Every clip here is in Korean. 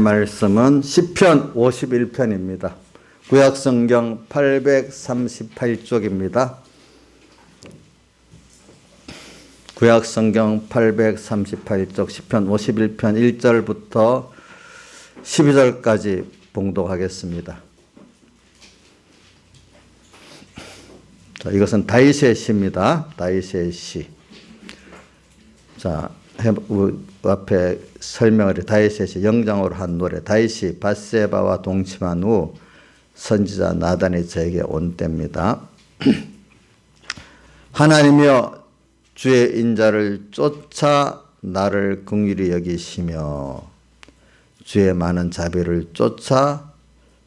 말씀은 시편 51편입니다. 구약성경 838쪽입니다. 구약성경 838쪽 시편 51편 1절부터 12절까지 봉독하겠습니다. 자, 이것은 다윗의 시입니다. 다윗의 시. 자, 앞에 설명을 다윗의 시 영장으로 한 노래. 다윗이 밧세바와 동침한 후 선지자 나단이 저에게 온 때입니다. 하나님이여 주의 인자를 쫓아 나를 긍휼히 여기시며 주의 많은 자비를 쫓아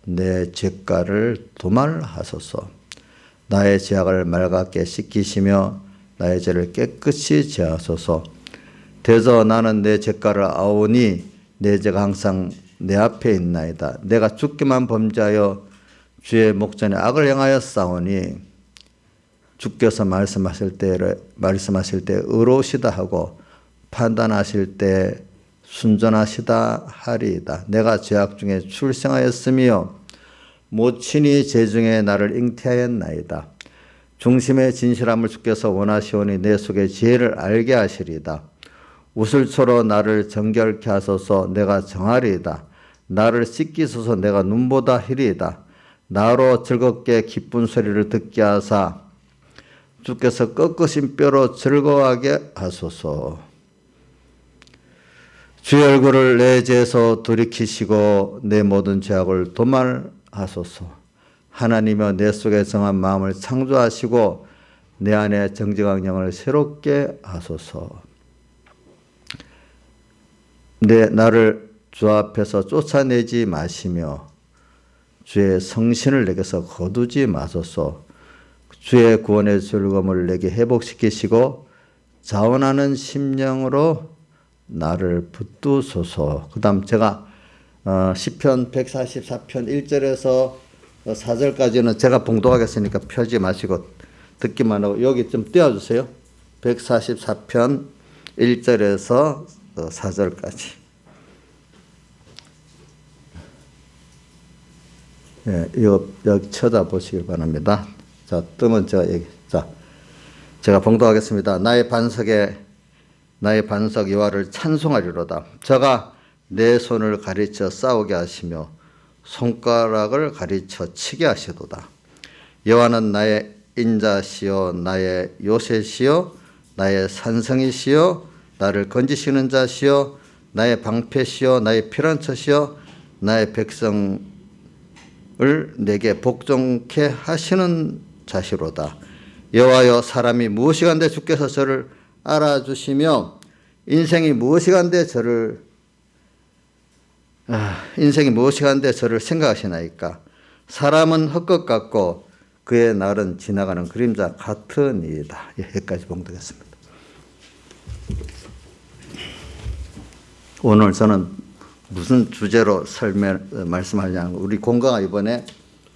내 죄가를 도말하소서. 나의 죄악을 맑게 씻기시며 나의 죄를 깨끗이 제하소서. 대저 나는 내 죄가를 아오니 내 죄가 항상 내 앞에 있나이다. 내가 죽기만 범죄하여 주의 목전에 악을 행하여 싸우니 주께서 말씀하실 때 의로우시다 하고 판단하실 때 순전하시다 하리이다. 내가 죄악 중에 출생하였으며 모친이 죄 중에 나를 잉태하였나이다. 중심의 진실함을 주께서 원하시오니 내 속의 지혜를 알게 하시리이다. 우슬초로 나를 정결케 하소서. 내가 정하리이다. 나를 씻기소서. 내가 눈보다 희리이다. 나로 즐겁게 기쁜 소리를 듣게 하사 주께서 꺾으신 뼈로 즐거워하게 하소서. 주의 얼굴을 내 죄에서 돌이키시고 내 모든 죄악을 도말하소서. 하나님이여 내 속에 정한 마음을 창조하시고 내 안에 정직한 영을 새롭게 하소서. 나를 주 앞에서 쫓아내지 마시며 주의 성신을 내게서 거두지 마소서. 주의 구원의 즐거움을 내게 회복시키시고 자원하는 심령으로 나를 붙드소서. 그 다음 제가 시편 144편 1절에서 4절까지는 제가 봉독하겠으니까 펴지 마시고 듣기만 하고 여기 좀 띄워주세요. 144편 1절에서 4절까지. 예, 여기 쳐다보시길 바랍니다. 자, 뜨면 제가 봉독하겠습니다. 나의 반석 여호와를 찬송하리로다. 저가 내 손을 가르쳐 싸우게 하시며 손가락을 가르쳐 치게 하시도다. 여호와는 나의 인자시요 나의 요새시요 나의 산성이시요 나를 건지시는 자시요 나의 방패시요 나의 피난처시요 나의 백성을 내게 복종케 하시는 자시로다. 여호와여 사람이 무엇이간데 주께서 저를 알아주시며 인생이 무엇이간데 저를 생각하시나이까. 사람은 헛것 같고 그의 날은 지나가는 그림자 같으니이다. 여기까지 봉독했습니다. 오늘 저는 무슨 주제로 말씀하냐면 우리 공가가 이번에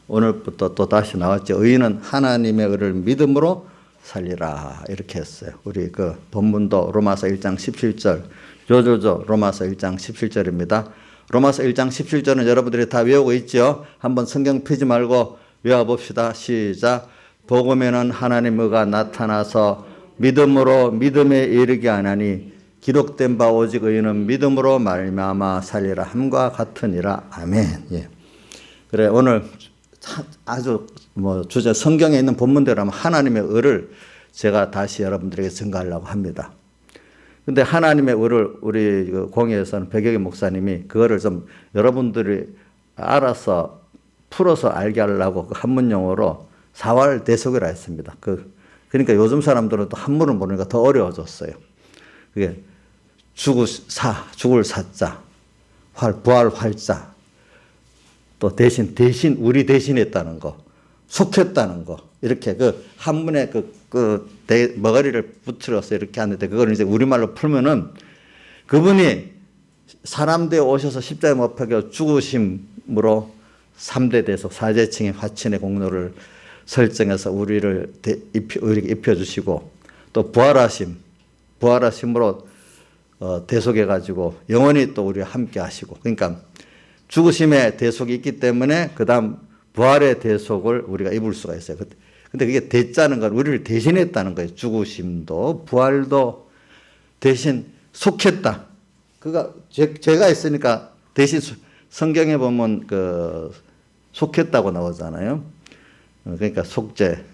오늘부터 또 다시 나왔죠. 의인은 하나님의 의를 믿음으로 살리라 이렇게 했어요. 우리 그 본문도 로마서 1장 17절 조조조 로마서 1장 17절입니다. 로마서 1장 17절은 여러분들이 다 외우고 있죠. 한번 성경 펴지 말고 외워봅시다. 시작. 복음에는 하나님의 의가 나타나서 믿음으로 믿음에 이르게 하나니 기록된 바 오직 의인은 믿음으로 말미암아 살리라 함과 같으니라. 아멘. 예. 그래 오늘 아주 주제 성경에 있는 본문대로 하면 하나님의 의를 제가 다시 여러분들에게 증거하려고 합니다. 근데 하나님의 의를 우리 공예에서는 백여기 목사님이 그거를 좀 여러분들이 알아서 풀어서 알게 하려고 그 한문용어로 사활대속이라 했습니다. 그러니까 요즘 사람들은 또 한문을 모르니까 더 어려워졌어요. 그게 죽을 사자, 부활 활자, 또 대신 우리 대신했다는 거, 속했다는 거 이렇게 그 한문에 머가리를 붙들어서 이렇게 하는데 그걸 이제 우리말로 풀면은 그분이 사람 되어 오셔서 십자가에 못 박혀 죽으심으로 3대 대속 사제층의 화친의 공로를 설정해서 우리를 입혀주시고 또 부활하심으로 대속해가지고 영원히 또 우리와 함께 하시고 그러니까 죽으심의 대속이 있기 때문에 그 다음 부활의 대속을 우리가 입을 수가 있어요. 근데 그게 대자는 건 우리를 대신했다는 거예요. 죽으심도 부활도 대신 속했다. 그가 죄가 있으니까 대신 성경에 보면 그 속했다고 나오잖아요. 그러니까 속죄.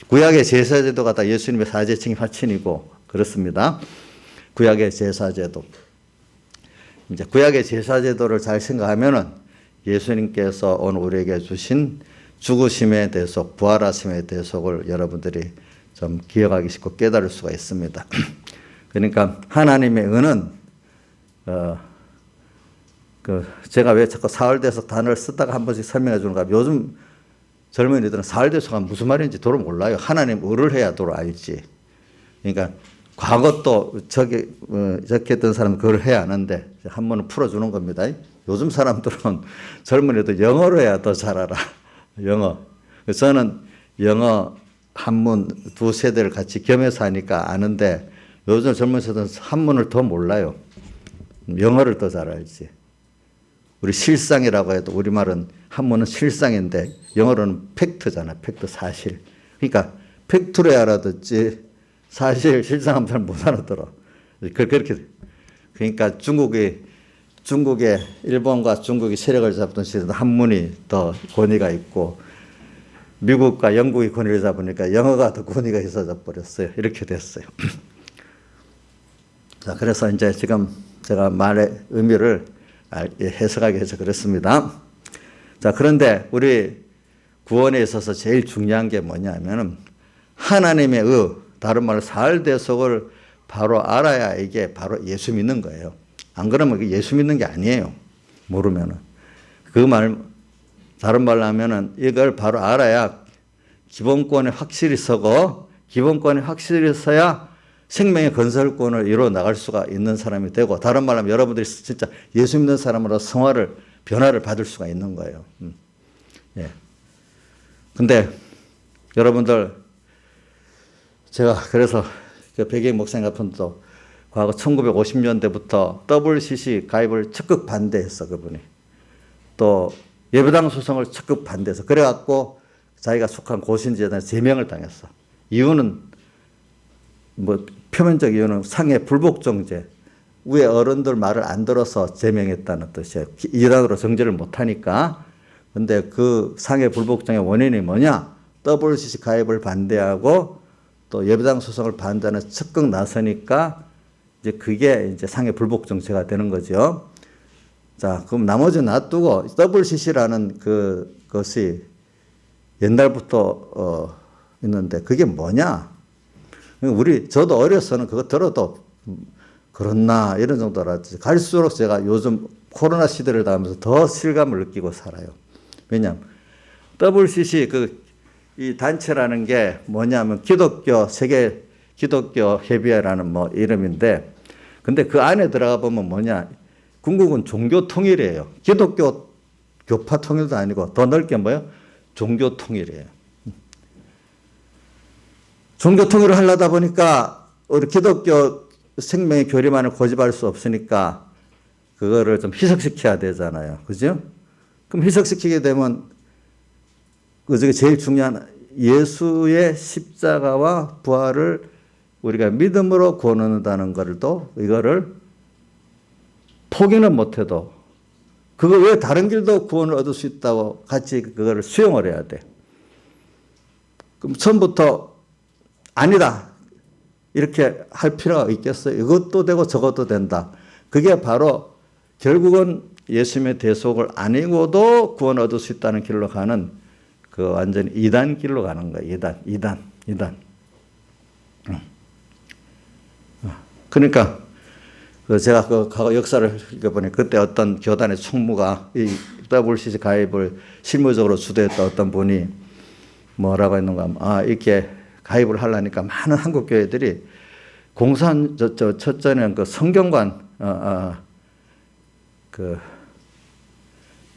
구약의 제사제도가 다 예수님의 사제층이 화친이고 그렇습니다. 구약의 제사제도. 이제 구약의 제사제도를 잘 생각하면은 예수님께서 오늘 우리에게 주신 죽으심의 대속, 부활하심의 대속을 여러분들이 좀 기억하기 쉽고 깨달을 수가 있습니다. 그러니까 하나님의 은은 제가 왜 자꾸 사흘대속 단어를 쓰다가 한 번씩 설명해 주는가? 요즘 젊은이들은 사흘대속은 무슨 말인지 도로 몰라요. 하나님 을을 해야 도로 알지. 그러니까 과거 또 저기 적혔던 사람은 그걸 해야 하는데 한번은 풀어주는 겁니다. 요즘 사람들은 젊은이도 영어로 해야 더 잘 알아. 영어. 저는 영어 한문 두 세대를 같이 겸해서 하니까 아는데 요즘 젊은 세대는 한문을 더 몰라요. 영어를 더 잘 알지. 우리 실상이라고 해도 우리말은 한문은 실상인데 영어로는 팩트잖아. 팩트 사실. 그러니까 팩트로 알아듣지 사실 실상하면 잘 못 알아들어. 그렇게. 그러니까 중국의 일본과 중국이 세력을 잡던 시대는 한문이 더 권위가 있고 미국과 영국이 권위를 잡으니까 영어가 더 권위가 있어져 버렸어요. 이렇게 됐어요. 자, 그래서 이제 지금 제가 말의 의미를 해석하기 위해서 그렇습니다. 자, 그런데 우리 구원에 있어서 제일 중요한 게 뭐냐면은 하나님의 다른 말로 사흘대속을 바로 알아야 이게 바로 예수 믿는 거예요. 안 그러면 예수 믿는 게 아니에요. 모르면은. 다른 말로 하면은 이걸 바로 알아야 기본권에 확실히 서고 기본권에 확실히 서야 생명의 건설권을 이루어 나갈 수가 있는 사람이 되고 다른 말로 하면 여러분들이 진짜 예수 믿는 사람으로 변화를 받을 수가 있는 거예요. 예. 근데 여러분들 제가 그래서 백인 목사님 같은 분도 과거 1950년대부터 WCC 가입을 적극 반대했어, 그분이. 또 예배당 소송을 적극 반대해서 그래갖고 자기가 속한 고신재단에 제명을 당했어. 이유는 표면적 이유는 상해 불복종죄. 위에 어른들 말을 안 들어서 제명했다는 뜻이에요. 이단으로 정죄를 못하니까. 근데 그 상해 불복종의 원인이 뭐냐? WCC 가입을 반대하고 또 예배당 소송을 반대하는 적극 나서니까 이제 그게 이제 상해 불복종죄가 되는 거죠. 자, 그럼 나머지 놔두고 WCC라는 그것이 옛날부터 있는데 그게 뭐냐? 저도 어려서는 그거 들어도 그렇나 이런 정도로 알았지. 갈수록 제가 요즘 코로나 시대를 당하면서 더 실감을 느끼고 살아요. 왜냐하면 WCC 이 단체라는 게 뭐냐면 세계 기독교 협의회라는 이름인데 근데 그 안에 들어가 보면 뭐냐? 궁극은 종교 통일이에요. 기독교 교파 통일도 아니고 더 넓게 종교 통일이에요. 종교 통일을 하려다 보니까 우리 기독교 생명의 교리만을 고집할 수 없으니까 그거를 좀 희석시켜야 되잖아요. 그죠? 그럼 희석시키게 되면 그중에 제일 중요한 예수의 십자가와 부활을 우리가 믿음으로 구원 얻는다는 이거를 포기는 못해도 그거 왜 다른 길도 구원을 얻을 수 있다고 같이 그거를 수용을 해야 돼. 그럼 처음부터 아니다. 이렇게 할 필요가 있겠어요? 이것도 되고 저것도 된다. 그게 바로 결국은 예수님의 대속을 아니고도 구원 얻을 수 있다는 길로 가는 완전히 이단 길로 가는 거예요. 이단. 그러니까 제가 과거 역사를 읽어보니 그때 어떤 교단의 총무가 이 WCC 가입을 실무적으로 주도했던 어떤 분이 뭐라고 했는가 하면 이렇게 가입을 하려니까 많은 한국 교회들이 첫째는 성경관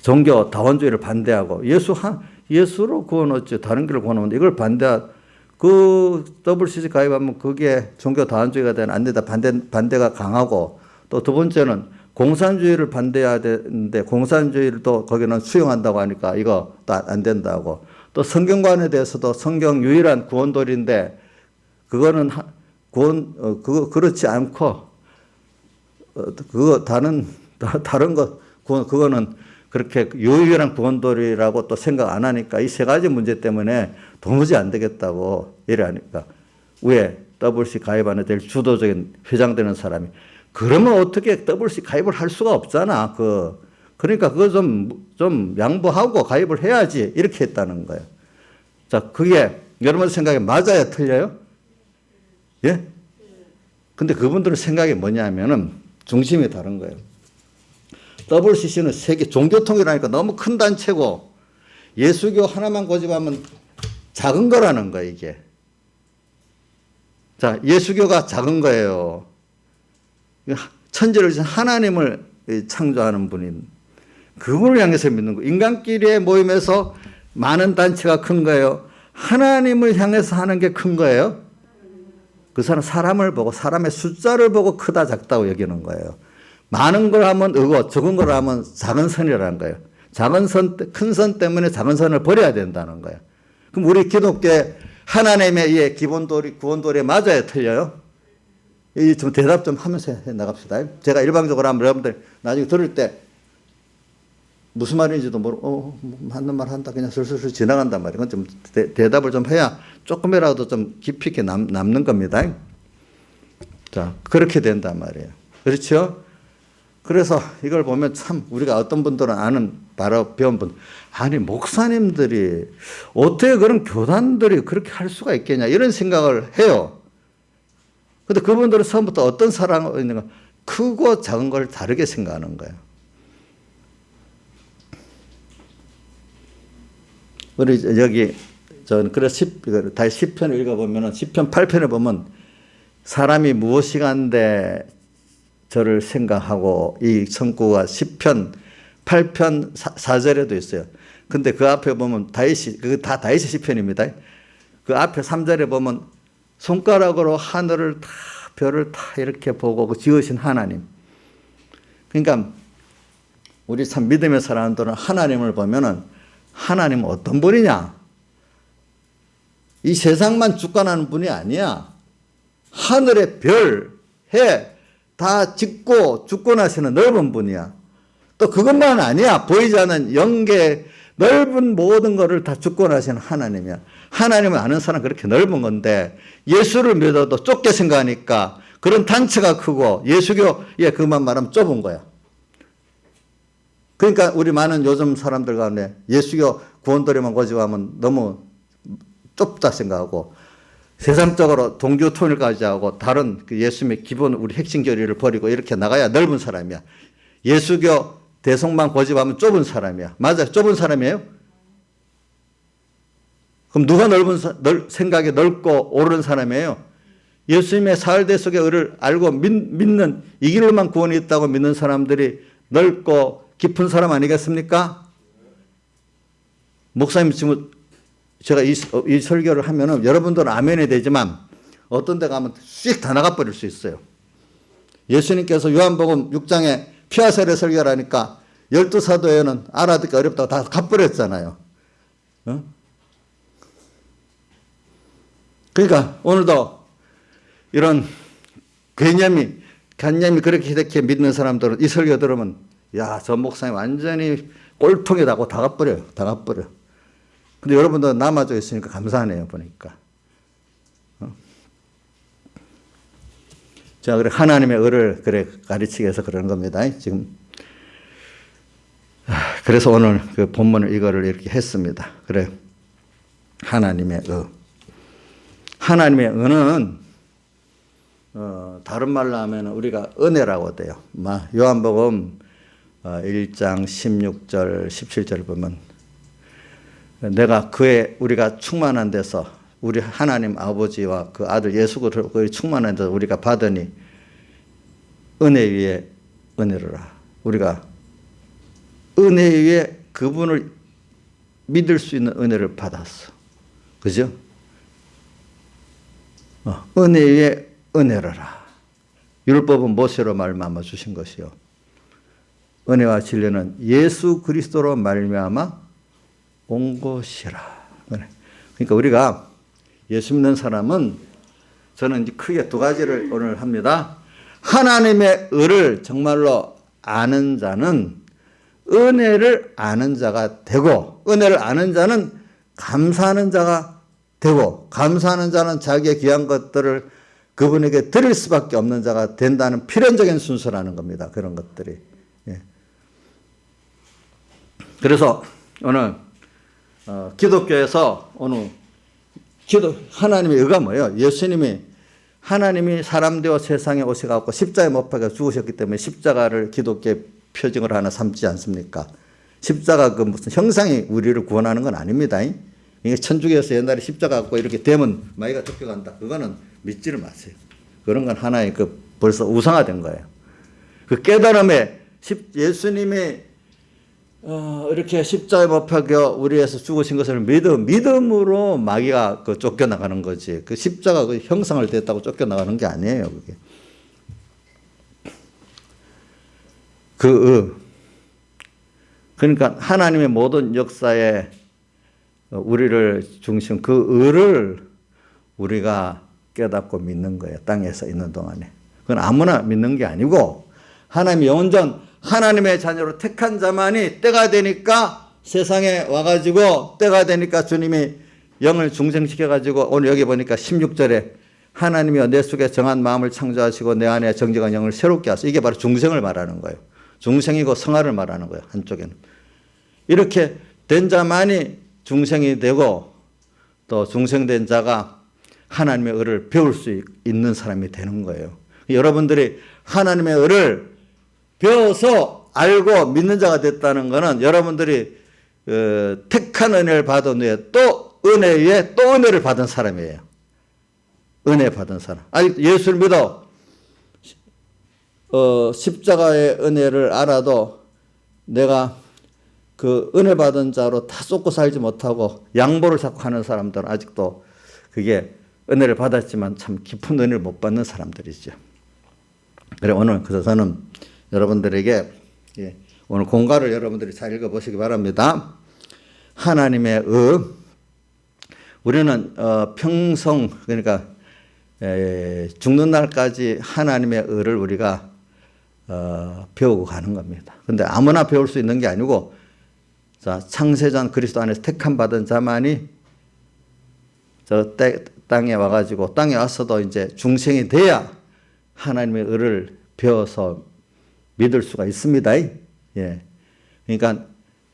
종교 다원주의를 반대하고 예수로 구원 얻지 다른 길을 구원 얻는데 이걸 WCC 가입하면 그게 종교 다원주의가 되는 안 된다 반대가 강하고 또 두 번째는 공산주의를 반대해야 되는데 공산주의를 또 거기는 수용한다고 하니까 이거 또 안 된다고. 또 성경관에 대해서도 성경 유일한 구원돌인데 그거는 그렇지 않고 그거 다른 것 그거는 그렇게 유일한 구원돌이라고 또 생각 안 하니까 이 세 가지 문제 때문에 도무지 안 되겠다고 이래하니까 왜 WC 가입하는 제일 주도적인 회장되는 사람이 그러면 어떻게 WC 가입을 할 수가 없잖아. 그러니까 그거 좀 양보하고 가입을 해야지 이렇게 했다는 거예요. 자, 그게 여러분 생각에 맞아요, 틀려요? 예? 근데 그분들의 생각이 뭐냐면은 중심이 다른 거예요. WCC는 세계 종교통이라니까 너무 큰 단체고 예수교 하나만 고집하면 작은 거라는 거예요, 이게. 자, 예수교가 작은 거예요. 천지를 하나님을 창조하는 분인 그분을 향해서 믿는 거. 인간끼리의 모임에서 많은 단체가 큰 거예요. 하나님을 향해서 하는 게 큰 거예요. 그 사람을 보고 사람의 숫자를 보고 크다 작다고 여기는 거예요. 많은 걸 하면 의고 적은 걸 하면 작은 선이라는 거예요. 큰 선 때문에 작은 선을 버려야 된다는 거예요. 그럼 우리 기독교의 하나님의 구원도리 맞아요, 틀려요? 좀 대답 좀 하면서 해 나갑시다. 제가 일방적으로 하면 여러분들 나중에 들을 때 무슨 말인지도 모르고 맞는 말 한다 그냥 슬슬 지나간단 말이에요. 그건 좀 대답을 좀 해야 조금이라도 좀 깊이 있게 남는 겁니다. 자, 그렇게 된단 말이에요. 그렇죠? 그래서 이걸 보면 참 우리가 어떤 분들은 아는 바로 배운 분 아니 목사님들이 어떻게 그런 교단들이 그렇게 할 수가 있겠냐 이런 생각을 해요. 근데 그분들은 처음부터 어떤 사랑이 있는가 크고 작은 걸 다르게 생각하는 거예요. 우리 여기 저는 그래서 다시 10편을 읽어보면 10편 8편에 보면 사람이 무엇이간데 저를 생각하고 이 성구가 10편 8편 4절에도 있어요. 근데 그 앞에 보면 그거 다 다윗의 시편입니다. 그 앞에 3절에 보면 손가락으로 하늘을 다 별을 다 이렇게 보고 그 지으신 하나님. 그러니까 우리 참 믿음의 사람들은 하나님을 보면은 하나님은 어떤 분이냐? 이 세상만 주관하는 분이 아니야. 하늘의 별, 해 다 짓고 주권하시는 넓은 분이야. 또 그것만 아니야. 보이지 않는 영계 넓은 모든 것을 다 주권하시는 하나님이야. 하나님을 아는 사람 그렇게 넓은 건데 예수를 믿어도 좁게 생각하니까 그런 단체가 크고 예수교에 그만 말하면 좁은 거야. 그러니까 우리 많은 요즘 사람들 가운데 예수교 구원도리만 고집하면 너무 좁다 생각하고 세상적으로 동교 통일까지 하고 다른 그 예수님의 기본 우리 핵심 교리를 버리고 이렇게 나가야 넓은 사람이야. 예수교 대성만 고집하면 좁은 사람이야. 맞아요? 좁은 사람이에요? 그럼 누가 생각이 넓고 옳은 사람이에요? 예수님의 사흘대 속의 의를 알고 믿는 이 길로만 구원이 있다고 믿는 사람들이 넓고 깊은 사람 아니겠습니까? 목사님 지금 제가 이 설교를 하면은 여러분들은 아멘이 되지만 어떤 데 가면 씩 다 나가버릴 수 있어요. 예수님께서 요한복음 6장에 피아세를 설교를 하니까 12사도에는 알아듣기 어렵다고 다 가버렸잖아요. 어? 그러니까 오늘도 이런 개념이 그렇게 이렇게 믿는 사람들은 이 설교 들으면 야, 저 목사님 완전히 꼴통이다고 다 가버려요. 다 가버려. 근데 여러분들 남아져 있으니까 감사하네요, 보니까. 자, 그래, 하나님의 의를 그래 가르치기 위해서 그러는 겁니다. 지금. 그래서 오늘 그 본문을 이거를 이렇게 했습니다. 그래. 하나님의 의. 하나님의 의는, 다른 말로 하면 우리가 은혜라고 돼요. 요한복음 1장 16절, 17절 보면 우리가 충만한 데서 우리 하나님 아버지와 그 아들 예수 그리스도의 충만한 데서 우리가 받으니 은혜 위에 은혜로라. 우리가 은혜 위에 그분을 믿을 수 있는 은혜를 받았어. 그죠? 은혜 위에 은혜로라. 율법은 모세로 말미암아 주신 것이요. 은혜와 진리는 예수 그리스도로 말미암아 온 것이라. 그러니까 우리가 예수 믿는 사람은 저는 이제 크게 두 가지를 오늘 합니다. 하나님의 의를 정말로 아는 자는 은혜를 아는 자가 되고, 은혜를 아는 자는 감사하는 자가 되고, 감사하는 자는 자기의 귀한 것들을 그분에게 드릴 수밖에 없는 자가 된다는 필연적인 순서라는 겁니다. 그런 것들이. 예. 그래서 오늘 기독교에서 오늘 하나님의 의가 뭐예요? 예수님이 하나님이 사람 되어 세상에 오셔갖고 십자가에 못 박혀 죽으셨기 때문에 십자가를 기독교의 표징을 하나 삼지 않습니까? 십자가 그 무슨 형상이 우리를 구원하는 건 아닙니다. 이게 천주교에서 옛날에 십자가 갖고 이렇게 되면 마귀가 쫓겨간다. 그거는 믿지를 마세요. 그런 건 하나의 벌써 우상화된 거예요. 그 깨달음에 예수님이 이렇게 십자가에 못 박혀 우리에서 죽으신 것을 믿음으로 마귀가 쫓겨나가는 거지. 그 십자가 그 형상을 댔다고 쫓겨나가는 게 아니에요, 그게. 그러니까 하나님의 모든 역사에 우리를 중심, 그 의를 우리가 깨닫고 믿는 거예요. 땅에서 있는 동안에. 그건 아무나 믿는 게 아니고, 하나님의 영원전 하나님의 자녀로 택한 자만이 때가 되니까 세상에 와가지고, 때가 되니까 주님이 영을 중생시켜가지고, 오늘 여기 보니까 16절에 하나님이 내 속에 정한 마음을 창조하시고 내 안에 정직한 영을 새롭게 하소서. 이게 바로 중생을 말하는 거예요. 중생이고 성화를 말하는 거예요. 한쪽에는. 이렇게 된 자만이 중생이 되고, 또 중생된 자가 하나님의 의를 배울 수 있는 사람이 되는 거예요. 여러분들이 하나님의 의를 배워서 알고 믿는 자가 됐다는 것은 여러분들이 택한 은혜를 받은 후에 또 은혜 위에 또 은혜를 받은 사람이에요. 은혜 받은 사람. 아니, 예수를 믿어 십자가의 은혜를 알아도 내가 그 은혜 받은 자로 다 쏟고 살지 못하고 양보를 자꾸 하는 사람들은 아직도 그게 은혜를 받았지만 참 깊은 은혜를 못 받는 사람들이죠. 그래, 오늘 그래서 저는 여러분들에게 오늘 공가를 여러분들이 잘 읽어보시기 바랍니다. 하나님의 의. 우리는 평생, 그러니까 죽는 날까지 하나님의 의를 우리가 배우고 가는 겁니다. 근데 아무나 배울 수 있는 게 아니고, 자, 창세전 그리스도 안에서 택함 받은 자만이 저 땅에 와가지고, 땅에 와서도 이제 중생이 돼야 하나님의 의를 배워서 믿을 수가 있습니다. 예. 그러니까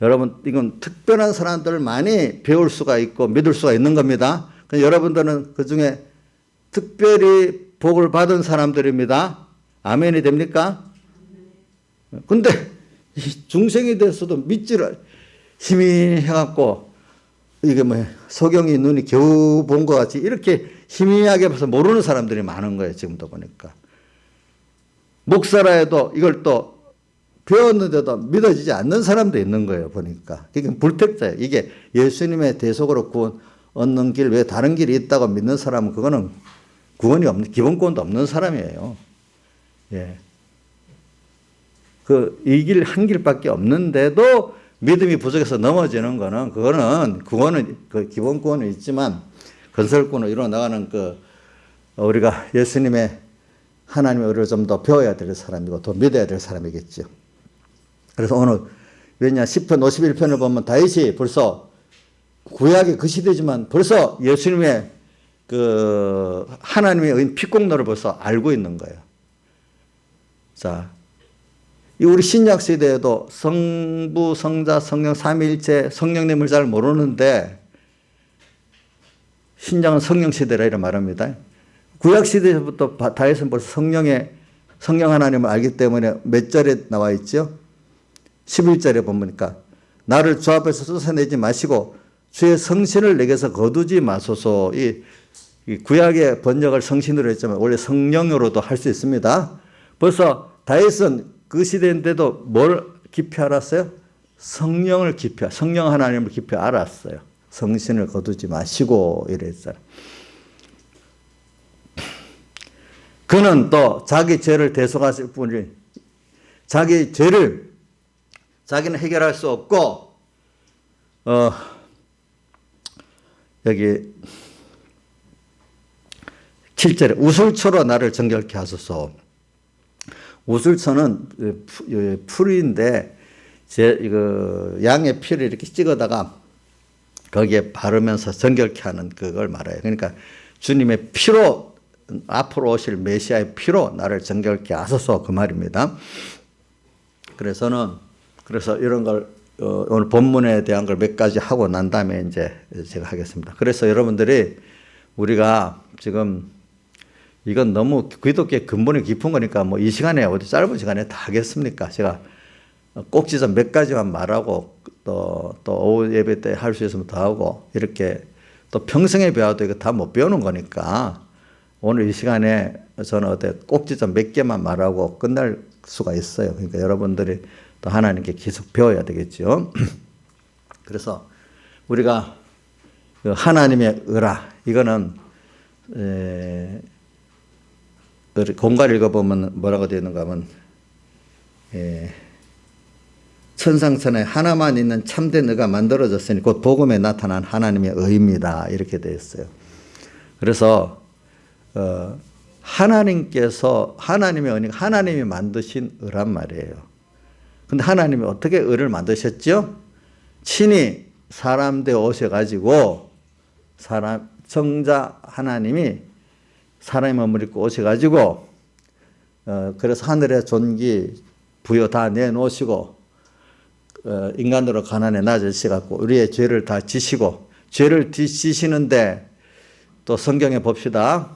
여러분, 이건 특별한 사람들을 많이 배울 수가 있고 믿을 수가 있는 겁니다. 여러분들은 그 중에 특별히 복을 받은 사람들입니다. 아멘이 됩니까? 근데 중생이 돼서도 믿지를 힘이 해갖고, 이게 소경이 눈이 겨우 본 것 같이 이렇게 희미하게 봐서 모르는 사람들이 많은 거예요. 지금도 보니까. 목사라 해도 이걸 또 배웠는데도 믿어지지 않는 사람도 있는 거예요. 보니까. 이게 불택자예요. 이게 예수님의 대속으로 구원 얻는 길 외에 다른 길이 있다고 믿는 사람은 그거는 구원이 없는, 기본권도 없는 사람이에요. 예. 이 길 한 길밖에 없는데도 믿음이 부족해서 넘어지는 거는, 그거는 구원은, 기본권은 있지만 건설권으로 이루어나가는 우리가 예수님의 하나님의 의를 좀 더 배워야 될 사람이고 더 믿어야 될 사람이겠죠. 그래서 오늘, 왜냐, 10편 51편을 보면 다윗이 벌써 구약의 그 시대지만 벌써 예수님의 하나님의 의 피공로를 벌써 알고 있는 거예요. 자, 우리 신약 시대에도 성부, 성자, 성령, 삼위일체, 성령님을 잘 모르는데 신약은 성령 시대라 이렇게 말합니다. 구약 시대부터 다윗은 벌써 성령 하나님을 알기 때문에 몇 절에 나와 있죠? 11절에 보니까 나를 주 앞에서 쫓아내지 마시고 주의 성신을 내게서 거두지 마소서. 이 구약의 번역을 성신으로 했지만 원래 성령으로도 할 수 있습니다. 벌써 다윗은 그 시대인데도 뭘 깊이 알았어요? 성령 하나님을 깊이 알았어요. 성신을 거두지 마시고 이랬어요. 그는 또 자기 죄를 대속하실 뿐이, 자기 죄를 자기는 해결할 수 없고 여기 7절에 우슬초로 나를 정결케 하소서. 우슬초는 풀인데 양의 피를 이렇게 찍어다가 거기에 바르면서 정결케 하는 그걸 말해요. 그러니까 주님의 피로, 앞으로 오실 메시아의 피로 나를 정결케 하소서, 그 말입니다. 그래서 이런 걸 오늘 본문에 대한 걸 몇 가지 하고 난 다음에 이제 제가 하겠습니다. 그래서 여러분들이 우리가 지금 이건 너무 기독교의 근본이 깊은 거니까 뭐 이 시간에 어디 짧은 시간에 다 하겠습니까? 제가 꼭 지서 몇 가지만 말하고 또 오후 예배 때 할 수 있으면 더 하고 이렇게 또 평생에 배워도 이거 다 못 배우는 거니까 오늘 이 시간에 저는 어때 꼭 지서 몇 개만 말하고 끝날 수가 있어요. 그러니까 여러분들이 또 하나님께 계속 배워야 되겠죠. 그래서 우리가 하나님의 의라, 이거는 공갈 읽어보면 뭐라고 되어 있는가 하면 천상천하에 하나만 있는 참된 의가 만들어졌으니 곧 복음에 나타난 하나님의 의입니다. 이렇게 되어 있어요. 그래서 하나님의 의는 하나님이 만드신 의란 말이에요. 근데 하나님이 어떻게 의를 만드셨죠? 친히 사람 되어 오셔가지고 성자 하나님이 사람의 몸을 입고 오셔가지고 그래서 하늘의 존귀 부여 다 내놓으시고 인간으로 가난에 낮으셔갖고 우리의 죄를 다 지시고, 죄를 지시는데 또 성경에 봅시다.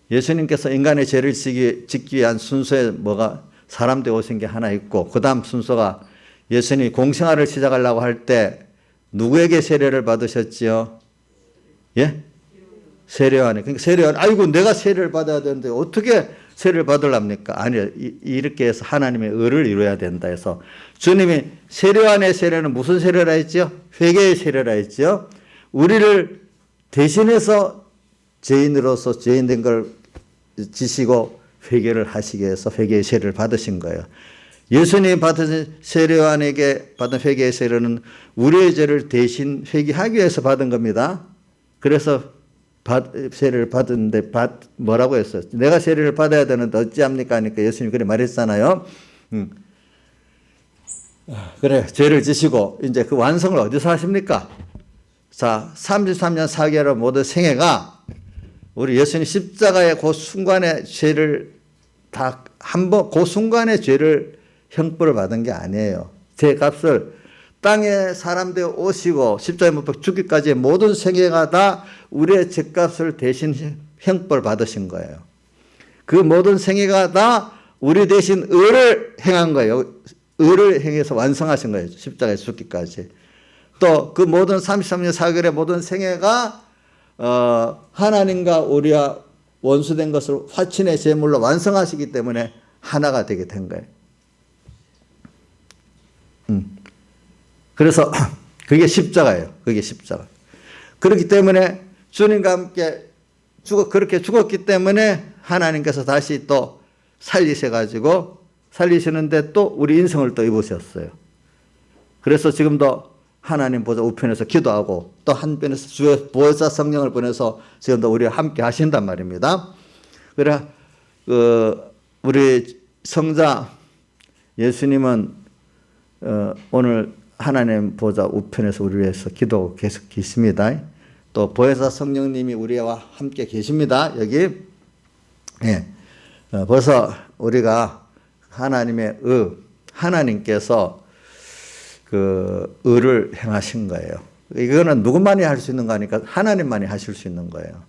예수님께서 인간의 죄를 짓기 위한 순서에 뭐가 사람 되어 오신 게 하나 있고, 그 다음 순서가 예수님이 공생활을 시작하려고 할 때 누구에게 세례를 받으셨지요? 예? 세례요한이. 그러니까 세례요한, 아이고 내가 세례를 받아야 되는데 어떻게 세례를 받으랍니까? 아니요. 이렇게 해서 하나님의 의를 이루어야 된다 해서 주님이 세례요한의 세례는 무슨 세례라 했죠? 회개의 세례라 했죠. 우리를 대신해서 죄인으로서 죄인된 걸 지시고 회개를 하시기 위해서 회개의 세례를 받으신 거예요. 예수님이 받으신 세례요한에게 받은 회개의 세례는 우리의 죄를 대신 회개하기 위해서 받은 겁니다. 그래서 세례를 받았는데 뭐라고 했어요? 내가 세례를 받아야 되는데 어찌합니까? 하니까 예수님이 그래 말했잖아요. 그래, 죄를 지시고 이제 그 완성을 어디서 하십니까? 자, 33년 4개월 모든 생애가 우리 예수님 십자가의 그 순간에 죄를 다 한번 그 순간에 죄를 형벌을 받은 게 아니에요. 제 값을 땅에 사람 되어 오시고 십자가에 못 박혀 죽기까지의 모든 생애가 다 우리의 죄값을 대신 형벌 받으신 거예요. 그 모든 생애가 다 우리 대신 의를 행한 거예요. 의를 행해서 완성하신 거예요. 십자가에 죽기까지. 또 그 모든 33년 4개월의 모든 생애가 하나님과 우리와 원수된 것을 화친의 제물로 완성하시기 때문에 하나가 되게 된 거예요. 그래서 그게 십자가예요. 그게 십자가. 그렇기 때문에 주님과 함께 그렇게 죽었기 때문에 하나님께서 다시 또 살리시는데 또 우리 인성을 또 입으셨어요. 그래서 지금도 하나님 보좌 우편에서 기도하고 또 한편에서 주의 보혜사 성령을 보내서 지금도 우리와 함께 하신단 말입니다. 그래 우리 성자 예수님은 오늘 하나님 보좌 우편에서 우리 위해서 기도하고 계속 계십니다. 또 보혜사 성령님이 우리와 함께 계십니다. 여기 벌써 우리가 하나님의 하나님께서 그 의를 행하신 거예요. 이거는 누구만이 할 수 있는 거 아니까 하나님만이 하실 수 있는 거예요.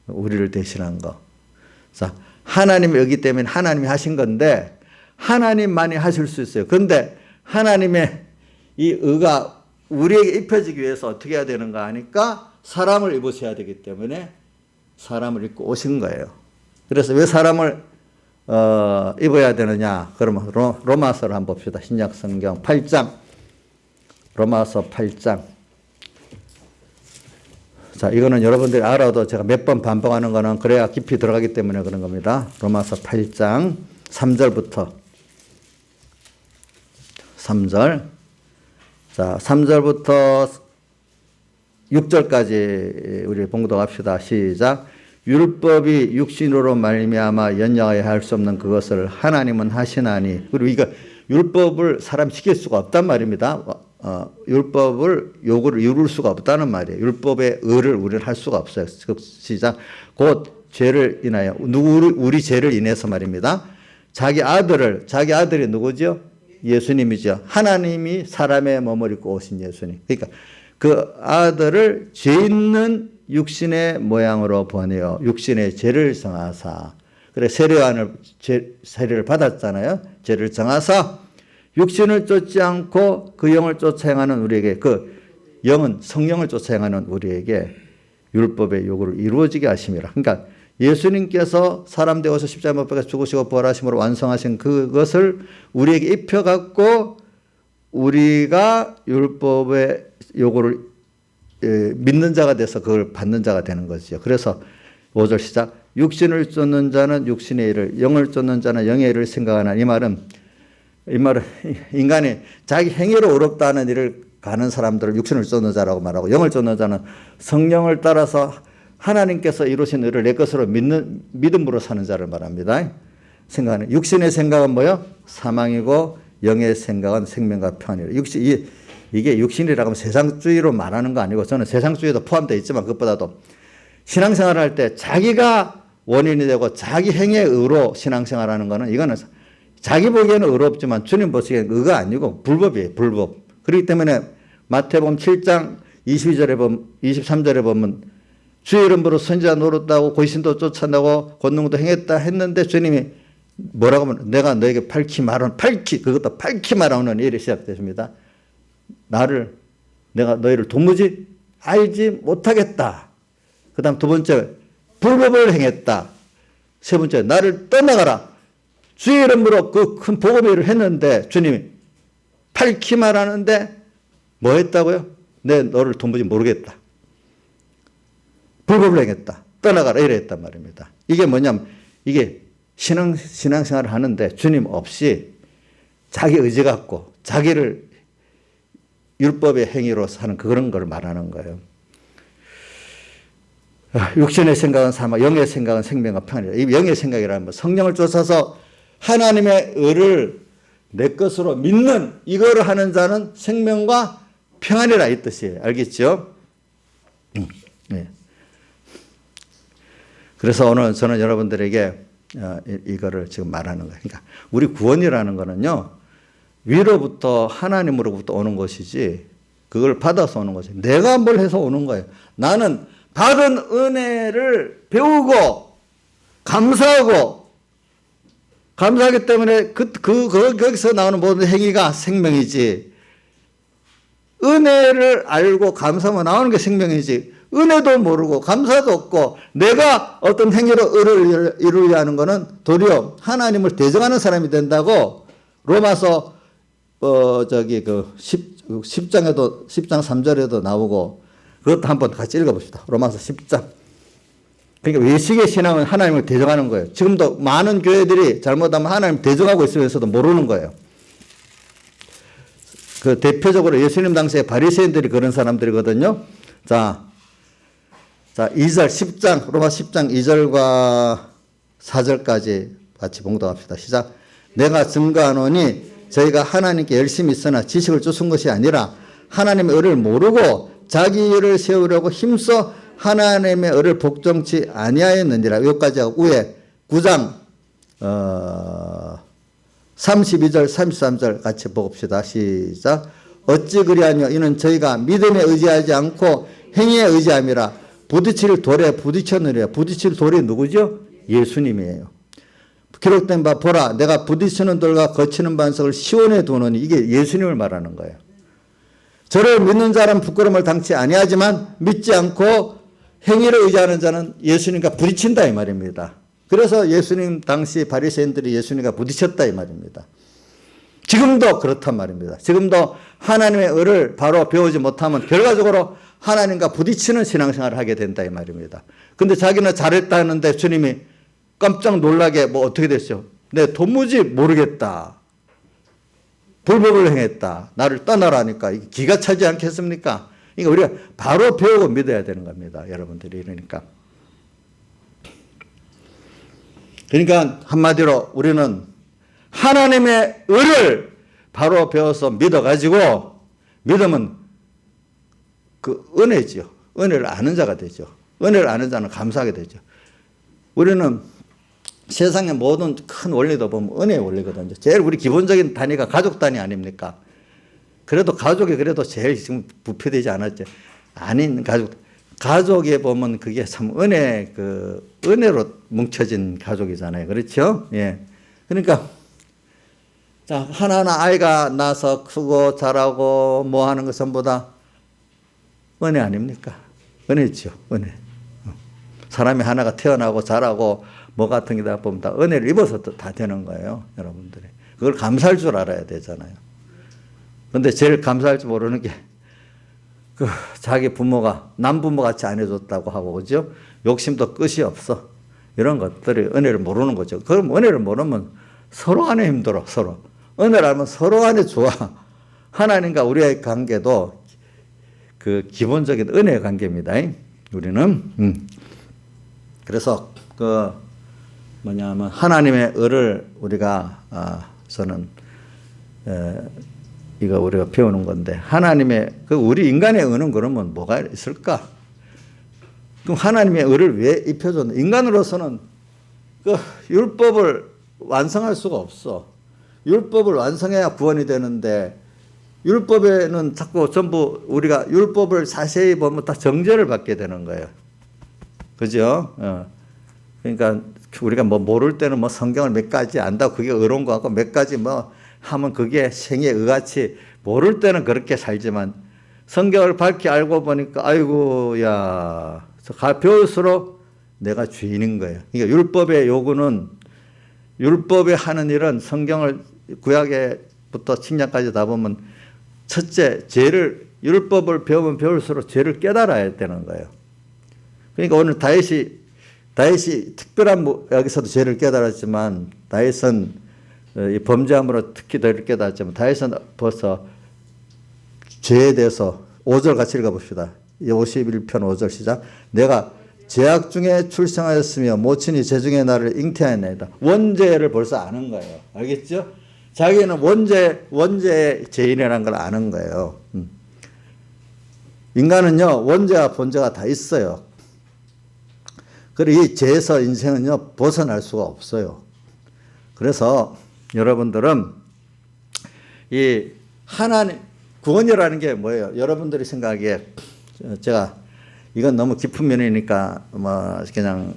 우리를 대신한 거. 자, 하나님의 의기 때문에 하나님이 하신 건데 하나님만이 하실 수 있어요. 그런데 하나님의 이 의가 우리에게 입혀지기 위해서 어떻게 해야 되는가 하니까 사람을 입으셔야 되기 때문에 사람을 입고 오신 거예요. 그래서 왜 사람을 입어야 되느냐? 그러면 로마서를 한번 봅시다. 신약 성경 8장. 로마서 8장. 자, 이거는 여러분들이 알아도 제가 몇 번 반복하는 거는 그래야 깊이 들어가기 때문에 그런 겁니다. 로마서 8장 3절부터 3절. 자, 3절부터 6절까지 우리 봉독합시다. 시작. 율법이 육신으로 말미암아 연장하여 할 수 없는 그것을 하나님은 하시나니. 그리고 이거 율법을 사람 시킬 수가 없단 말입니다. 율법을 요구를 이룰 수가 없다는 말이에요. 율법의 의를 우리는 할 수가 없어요. 시작. 곧 죄를 인하여 우리 죄를 인해서 말입니다. 자기 아들이 누구죠? 예수님이죠. 하나님이 사람의 몸을 입고 오신 예수님. 그러니까 그 아들을 죄 있는 육신의 모양으로 보내어 육신의 죄를 정하사. 그래 세례를 받았잖아요. 죄를 정하사 육신을 쫓지 않고 그 영을 쫓아 행하는 우리에게, 그 영은 성령을 쫓아 행하는 우리에게 율법의 요구를 이루어지게 하심이라. 그러니까 예수님께서 사람 되어서 십자가 못 박혀 죽으시고 부활하심으로 완성하신 그것을 우리에게 입혀갖고 우리가 율법의 요구를 믿는 자가 돼서 그걸 받는 자가 되는 거죠. 그래서 5절 시작. 육신을 쫓는 자는 육신의 일을, 영을 쫓는 자는 영의 일을 생각하나. 이 말은 인간이 자기 행위로 어렵다는 일을 가는 사람들을 육신을 쫓는 자라고 말하고, 영을 쫓는 자는 성령을 따라서 하나님께서 이루신 일을 내 것으로 믿음으로 사는 자를 말합니다. 생각하는. 육신의 생각은 뭐요? 사망이고 영의 생각은 생명과 평안이라. 이게 육신이라고 하면 세상주의로 말하는 거 아니고, 저는 세상주의도 포함되어 있지만 그것보다도 신앙생활을 할 때 자기가 원인이 되고 자기 행위의 의로 신앙생활하는 거는, 이거는 자기 보기에는 의롭지만 주님 보시기에는 의가 아니고 불법이에요. 불법. 그렇기 때문에 마태복음 7장 22절에 보면, 23절에 보면 주의 이름으로 선지자 노릇하고 고신도 쫓아나고 권능도 행했다 했는데 주님이 뭐라고 하면, 내가 너에게 그것도 밝히 말하는 일이 시작됐습니다. 내가 너희를 도무지 알지 못하겠다. 그 다음 두 번째, 불법을 행했다. 세 번째, 나를 떠나가라. 주의 이름으로 그 큰 복음의 일을 했는데 주님이 밝히 말하는데 뭐 했다고요? 내 너를 도무지 모르겠다. 불법을 행했다. 떠나가라. 이래 했단 말입니다. 이게 뭐냐면, 이게 신앙생활을 하는데 주님 없이 자기 의지 갖고 자기를 율법의 행위로 사는 그런 걸 말하는 거예요. 육신의 생각은 사망, 영의 생각은 생명과 평안이라. 이 영의 생각이라는 건 성령을 쫓아서 하나님의 의를 내 것으로 믿는 이거를 하는 자는 생명과 평안이라 이 뜻이에요. 알겠죠? 네. 그래서 오늘 저는 여러분들에게 이거를 지금 말하는 거예요. 그러니까 우리 구원이라는 거는요, 위로부터 하나님으로부터 오는 것이지 그걸 받아서 오는 것이, 내가 뭘 해서 오는 거예요. 나는 받은 은혜를 배우고 감사하기 때문에 거기서 나오는 모든 행위가 생명이지, 은혜를 알고 감사하면 나오는 게 생명이지, 은혜도 모르고 감사도 없고 내가 어떤 행위로 의를 이루려 하는 것은 도리어 하나님을 대적하는 사람이 된다고 로마서 10장 3절에도 나오고, 그것도 한번 같이 읽어봅시다. 로마서 10장. 그러니까 외식의 신앙은 하나님을 대적하는 거예요. 지금도 많은 교회들이 잘못하면 하나님을 대적하고 있으면서도 모르는 거예요. 그 대표적으로 예수님 당시에 바리새인들이 그런 사람들이거든요. 자 2절 10장, 로마 10장 2절과 4절까지 같이 봉독합시다. 시작. 내가 증거하노니 저희가 하나님께 열심히 있으나 지식을 쫓은 것이 아니라 하나님의 의를 모르고 자기 일을 세우려고 힘써 하나님의 의를 복종치 아니하였느니라. 여기까지 하고 위에 9장 32절 33절 같이 봅시다. 시작. 어찌 그리하뇨 이는 저희가 믿음에 의지하지 않고 행위에 의지함이라. 부딪힐 돌에 부딪혔느니라. 부딪힐 돌이 누구죠? 예수님이에요. 기록된 바 보라 내가 부딪히는 돌과 거치는 반석을 시온에 두노니. 이게 예수님을 말하는 거예요. 저를 믿는 자는 부끄러움을 당치 아니하지만 믿지 않고 행위를 의지하는 자는 예수님과 부딪힌다 이 말입니다. 그래서 예수님 당시 바리새인들이 예수님과 부딪혔다 이 말입니다. 지금도 그렇단 말입니다. 지금도 하나님의 의를 바로 배우지 못하면 결과적으로 하나님과 부딪히는 신앙생활을 하게 된다 이 말입니다. 근데 자기는 잘했다 하는데 주님이 깜짝 놀라게 뭐 어떻게 됐죠? 내 도무지 모르겠다. 불법을 행했다. 나를 떠나라니까 기가 차지 않겠습니까? 그러니까 우리가 바로 배우고 믿어야 되는 겁니다. 여러분들이. 그러니까 한마디로 우리는 하나님의 의를 바로 배워서 믿어가지고 믿으면 그 은혜죠. 은혜를 아는 자가 되죠. 은혜를 아는 자는 감사하게 되죠. 우리는 세상의 모든 큰 원리도 보면 은혜의 원리거든요. 제일 우리 기본적인 단위가 가족 단위 아닙니까? 그래도 가족이 그래도 제일 지금 부패되지 않았죠. 아닌 가족에 보면 그게 참 은혜로 뭉쳐진 가족이잖아요. 그렇죠? 예. 그러니까, 자, 하나하나 아이가 나서 크고 자라고 뭐 하는 것 전부 다 은혜 아닙니까? 은혜죠. 은혜. 사람이 하나가 태어나고 자라고 뭐 같은 게 다 보면 다 은혜를 입어서 다 되는 거예요. 여러분들이. 그걸 감사할 줄 알아야 되잖아요. 근데 제일 감사할 줄 모르는 게 자기 부모가 남부모 같이 안 해줬다고 하고, 그죠? 욕심도 끝이 없어. 이런 것들이 은혜를 모르는 거죠. 그럼 은혜를 모르면 서로 간에 힘들어, 서로. 은혜를 알면 서로 간에 좋아. 하나님과 우리의 관계도 그 기본적인 은혜의 관계입니다. 우리는. 그래서 하나님의 의를 우리가, 저는, 이거 우리가 배우는 건데, 하나님의, 우리 인간의 의는 그러면 뭐가 있을까? 그럼 하나님의 의를 왜 입혀줬나? 인간으로서는 율법을 완성할 수가 없어. 율법을 완성해야 구원이 되는데, 율법에는 자꾸 전부 우리가 율법을 자세히 보면 다 정죄를 받게 되는 거예요. 그죠? 그러니까 우리가 뭐 모를 때는 뭐 성경을 몇 가지 안다고 그게 의로운 것 같고 몇 가지 뭐 하면 그게 생의 의같이 모를 때는 그렇게 살지만 성경을 밝히 알고 보니까 아이고 야 배울수록 내가 죄인인 거예요. 그러니까 율법의 요구는 율법에 하는 일은 성경을 구약에부터 신약까지 다 보면 첫째 율법을 배우면 배울수록 죄를 깨달아야 되는 거예요. 그러니까 오늘 다윗이 특별한 여기서도 죄를 깨달았지만 다윗은 이 범죄함으로 특히 더 깨달았지만 다윗은 벌써 죄에 대해서 5절 같이 읽어봅시다. 51편 5절 시작. 내가 죄악 중에 출생하였으며 모친이 죄 중에 나를 잉태하였나이다. 원죄를 벌써 아는 거예요. 알겠죠? 자기는 원죄의 죄인이라는 걸 아는 거예요. 인간은요 원죄와 본죄가 다 있어요. 그리고 이 죄에서 인생은요 벗어날 수가 없어요. 그래서 여러분들은 이 하나님 구원이라는 게 뭐예요? 여러분들이 생각하기에 제가 이건 너무 깊은 면이니까 뭐 그냥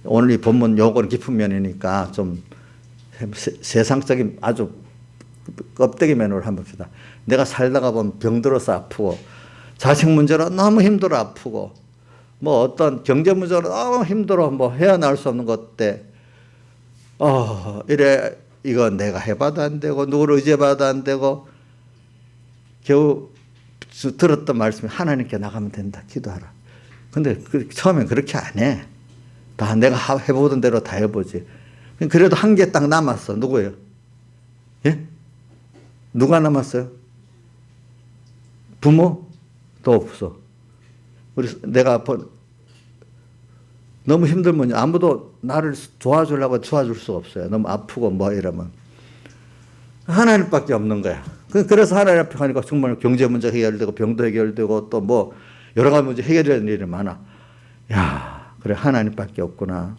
오늘 이 본문 요거는 깊은 면이니까 좀 세상적인 아주 껍데기 면으로 한번 봅시다. 내가 살다가 보면 병들어서 아프고 자식 문제로 너무 힘들어 아프고 뭐 어떤 경제 문제로 너무 힘들어 뭐 헤어나올 수 없는 것 때 이래 이거 내가 해봐도 안 되고 누구를 의지해봐도 안 되고 겨우 들었던 말씀이 하나님께 나가면 된다 기도하라. 근데 처음엔 그렇게 안 해. 다 내가 해보던 대로 다 해보지. 그래도 한 개 딱 남았어. 누구예요? 예? 누가 남았어요? 부모? 또 없어. 내가 너무 힘들면 아무도 나를 도와주려고 도와줄 수가 없어요. 너무 아프고 뭐 이러면. 하나님밖에 없는 거야. 그래서 하나님 앞에 가니까 정말 경제 문제 해결되고 병도 해결되고 또 뭐 여러 가지 문제 해결해야 되는 일이 많아. 야, 그래 하나님밖에 없구나.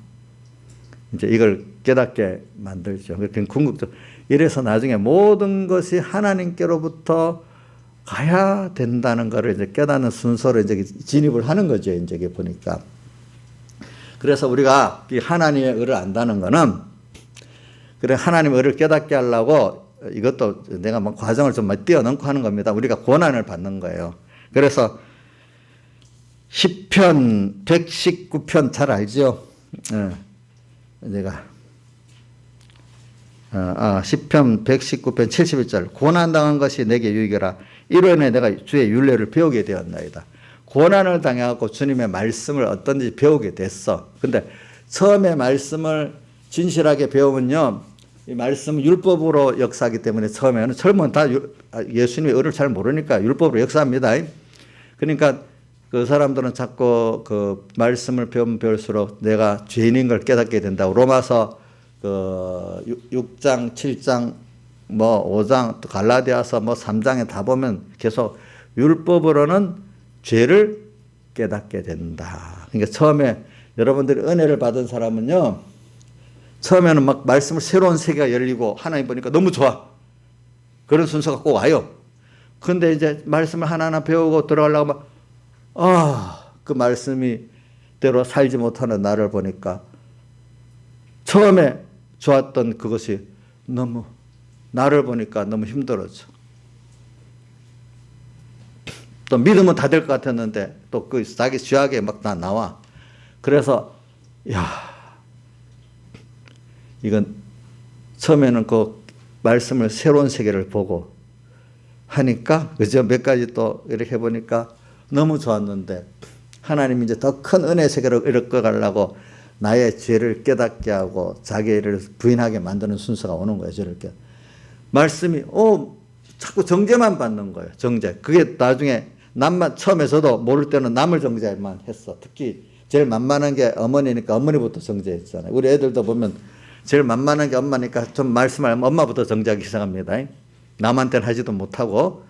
이제 이걸 깨닫게 만들죠. 궁극적. 이래서 나중에 모든 것이 하나님께로부터 가야 된다는 것을 이제 깨닫는 순서로 이제 진입을 하는 거죠. 이제 보니까. 그래서 우리가 이 하나님의 의를 안다는 거는 그래 하나님의 의를 깨닫게 하려고 이것도 내가 뭐 과정을 좀 뛰어넘고 하는 겁니다. 우리가 고난을 받는 거예요. 그래서 시편 119편 잘 알죠? 내가 시편 119편 71절 고난당한 것이 내게 유익이라 이로 인해 내가 주의 율례를 배우게 되었나이다. 고난을 당해갖고 주님의 말씀을 어떤지 배우게 됐어. 근데 처음에 말씀을 진실하게 배우면요 이 말씀 율법으로 역사하기 때문에 처음에는 젊은 다 예수님의 의를 잘 모르니까 율법으로 역사합니다. 그러니까 그 사람들은 자꾸 그 말씀을 배우면 배울수록 내가 죄인인 걸 깨닫게 된다고. 로마서 그 6장, 7장, 뭐 5장, 또 갈라디아서 뭐 3장에 다 보면 계속 율법으로는 죄를 깨닫게 된다. 그러니까 처음에 여러분들이 은혜를 받은 사람은요, 처음에는 막 말씀을 새로운 세계가 열리고 하나님 보니까 너무 좋아. 그런 순서가 꼭 와요. 근데 이제 말씀을 하나하나 배우고 들어가려고 하면 그 말씀이 대로 살지 못하는 나를 보니까 처음에 좋았던 그것이 너무 나를 보니까 너무 힘들어져. 또 믿으면 다 될 것 같았는데 또 그 자기 죄악에 막 나와. 그래서 이건 처음에는 그 말씀을 새로운 세계를 보고 하니까 그저 몇 가지 또 이렇게 해보니까 너무 좋았는데 하나님이 이제 더 큰 은혜 세계로 이끌어 가려고 나의 죄를 깨닫게 하고 자기를 부인하게 만드는 순서가 오는 거예요. 저렇게 말씀이 자꾸 정죄만 받는 거예요. 정죄. 그게 나중에 남만 처음에 저도 모를 때는 남을 정죄만 했어. 특히 제일 만만한 게 어머니니까 어머니부터 정죄했잖아요. 우리 애들도 보면 제일 만만한 게 엄마니까 좀 말씀하면 엄마부터 정죄하기 시작합니다. 남한테는 하지도 못하고.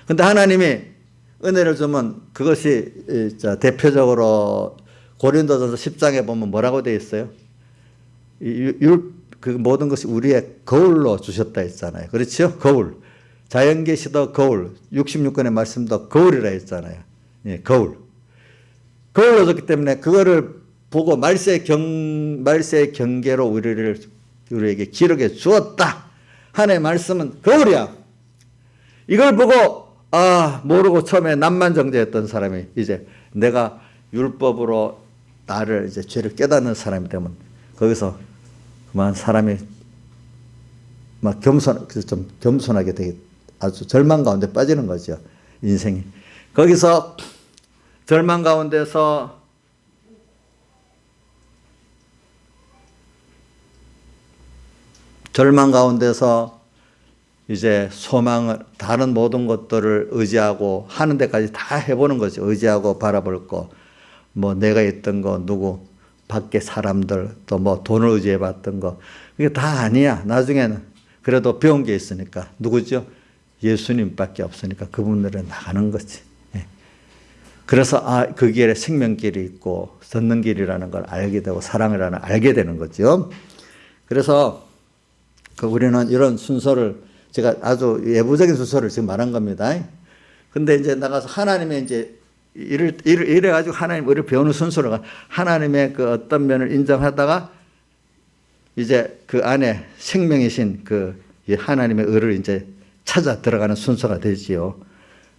근데 하나님이 은혜를 주면 그것이 대표적으로 고린도전서 10장에 보면 뭐라고 되어 있어요? 그 모든 것이 우리의 거울로 주셨다 했잖아요. 그렇죠? 거울. 자연계시도 거울. 66권의 말씀도 거울이라 했잖아요. 예, 거울. 거울로 줬기 때문에 그거를 보고 말세의 경계로 우리에게 기록해 주었다. 하나님의 말씀은 거울이야. 이걸 보고 모르고 처음에 남만 정죄했던 사람이 이제 내가 율법으로 나를 이제 죄를 깨닫는 사람이 되면 거기서 그만 사람이 막 좀 겸손하게 되게 아주 절망 가운데 빠지는 거죠. 인생이. 거기서 절망 가운데서 이제 소망을 다른 모든 것들을 의지하고 하는 데까지 다 해보는 거죠. 의지하고 바라볼 거, 뭐 내가 있던 거, 누구 밖에 사람들, 또 뭐 돈을 의지해 봤던 거, 그게 다 아니야. 나중에는 그래도 배운 게 있으니까 누구죠? 예수님밖에 없으니까 그분들은 나가는 거지. 그래서 그 길에 생명길이 있고 걷는 길이라는 걸 알게 되고 사랑이라는 걸 알게 되는 거죠. 그래서 우리는 이런 순서를 제가 아주 예부적인 순서를 지금 말한 겁니다. 근데 이제 나가서 하나님의 이제 이래가지고 하나님 우리를 배우는 순서로 하나님의 그 어떤 면을 인정하다가 이제 그 안에 생명이신 그 하나님의 의를 이제 찾아 들어가는 순서가 되지요.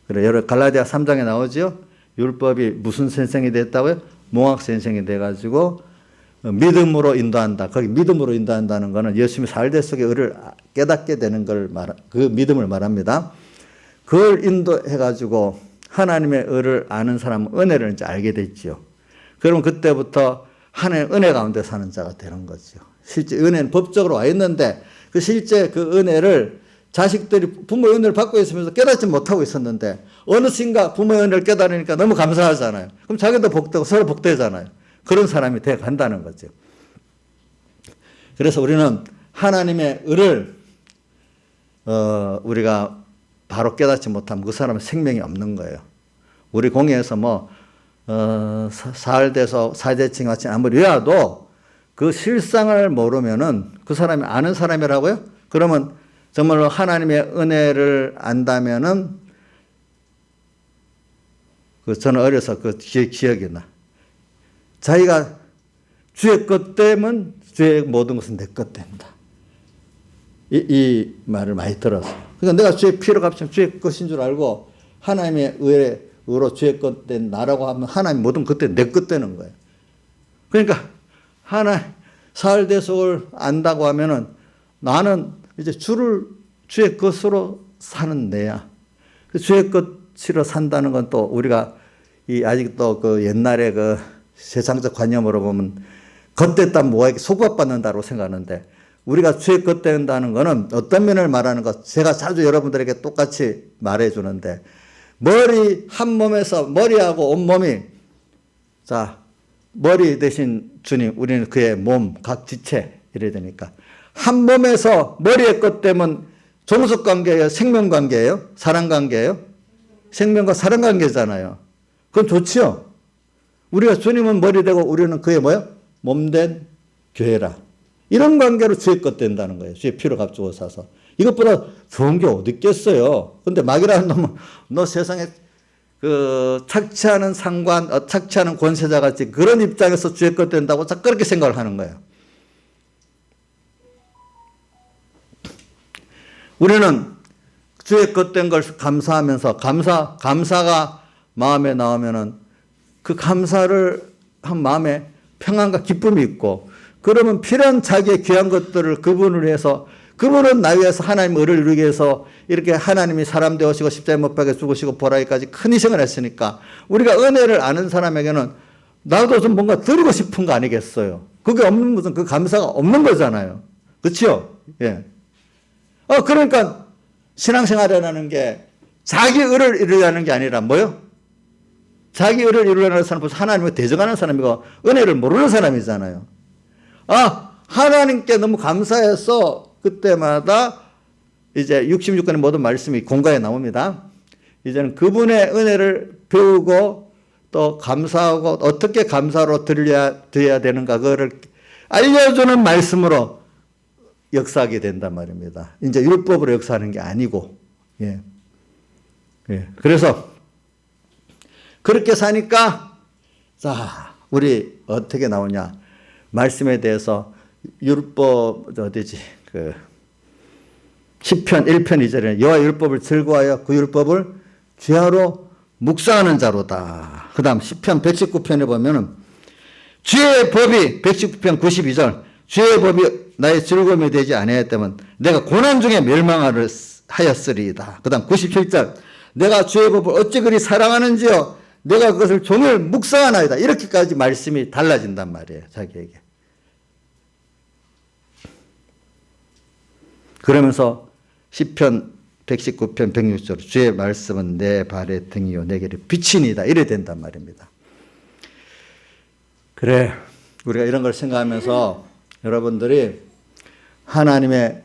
그래 여러 갈라디아 3장에 나오죠. 율법이 무슨 선생이 됐다고요? 몽학 선생이 돼가지고 믿음으로 인도한다. 거기 믿음으로 인도한다는 것은 예수님의 살대 속의 의를 깨닫게 되는 그 믿음을 말합니다. 그걸 인도해가지고 하나님의 의를 아는 사람은 은혜를 이제 알게 됐죠. 그러면 그때부터 하나님의 은혜 가운데 사는 자가 되는 거죠. 실제 은혜는 법적으로 와 있는데 그 실제 그 은혜를 자식들이 부모의 은혜를 받고 있으면서 깨닫지 못하고 있었는데 어느 순간 부모의 은혜를 깨달으니까 너무 감사하잖아요. 그럼 자기도 복되고 서로 복되잖아요. 그런 사람이 돼 간다는 거죠. 그래서 우리는 하나님의 의를 우리가 바로 깨닫지 못하면 그 사람은 생명이 없는 거예요. 우리 공예에서 뭐 사흘돼서 사제층 같이 아무리 외워도 그 실상을 모르면은 그 사람이 아는 사람이라고요? 그러면 정말로 하나님의 은혜를 안다면은 저는 어려서 그 기억이 나. 자기가 주의 것 되면 주의 모든 것은 내 것 된다. 이 말을 많이 들었어요. 그러니까 내가 주의 피로 값이면 주의 것인 줄 알고 하나님의 의로 주의 것 된 나라고 하면 하나님 모든 그때 내 것 되는 거예요. 그러니까 사흘 대속을 안다고 하면은 나는 이제 주의 것으로 사는 내야. 주의 것으로 산다는 건 또 우리가 아직도 그 옛날에 그 세상적 관념으로 보면 겉됐다 뭐에게 소급받는다고 생각하는데 우리가 주의 겉된다는 거는 어떤 면을 말하는 것 제가 자주 여러분들에게 똑같이 말해 주는데 머리 한 몸에서 머리하고 온몸이 자 머리 대신 주님 우리는 그의 몸 각 지체 이래야 되니까 한 몸에서 머리의 겉되면 종속관계예요? 생명관계예요? 사랑관계예요? 생명과 사랑관계잖아요. 그건 좋지요. 우리가 주님은 머리 되고 우리는 그의 뭐요? 몸된 교회라. 이런 관계로 주의 것 된다는 거예요. 주의 피로 값주고 사서. 이것보다 좋은 게 어디 있겠어요. 근데 마귀라는 놈은 너 세상에 그 착취하는 상관, 착취하는 권세자 같이 그런 입장에서 주의 것 된다고 자꾸 그렇게 생각을 하는 거예요. 우리는 주의 것 된 걸 감사하면서 감사가 마음에 나오면은 그 감사를 한 마음에 평안과 기쁨이 있고 그러면 필요한 자기의 귀한 것들을 그분을 위해서 그분은 나 위해서 하나님의 의를 이루기 위해서 이렇게 하나님이 사람 되어시고 십자가에 못 박혀 죽으시고 보라기까지 큰 희생을 했으니까 우리가 은혜를 아는 사람에게는 나도 좀 뭔가 드리고 싶은 거 아니겠어요. 그게 없는 것은 그 감사가 없는 거잖아요. 그렇죠? 예. 그러니까 신앙생활이라는 게 자기 의를 이루려는 게 아니라 뭐요? 자기 의를 이루려는 사람은 하나님을 대적하는 사람이고 은혜를 모르는 사람이잖아요. 하나님께 너무 감사해서 그때마다 이제 66권의 모든 말씀이 공가에 나옵니다. 이제는 그분의 은혜를 배우고 또 감사하고 어떻게 감사로 드려야 되는가 그거를 알려주는 말씀으로 역사하게 된단 말입니다. 이제 율법으로 역사하는 게 아니고. 예. 예. 그래서 그렇게 사니까 자, 우리 어떻게 나오냐? 말씀에 대해서 율법 어디지? 그 시편 1편 2절에 여호와 율법을 즐거워하여 그 율법을 주야로 묵상하는 자로다. 그다음 시편 119편에 보면은 주의 법이 119편 92절 주의 법이 나의 즐거움이 되지 아니하였다면 내가 고난 중에 멸망하였으리이다. 그다음 97절 내가 주의 법을 어찌 그리 사랑하는지요 내가 그것을 종일 묵상하나이다. 이렇게까지 말씀이 달라진단 말이에요. 자기에게. 그러면서 시편 119편 106절 주의 말씀은 내 발의 등이요 내 길의 빛이니다. 이래 된단 말입니다. 그래 우리가 이런 걸 생각하면서 여러분들이 하나님의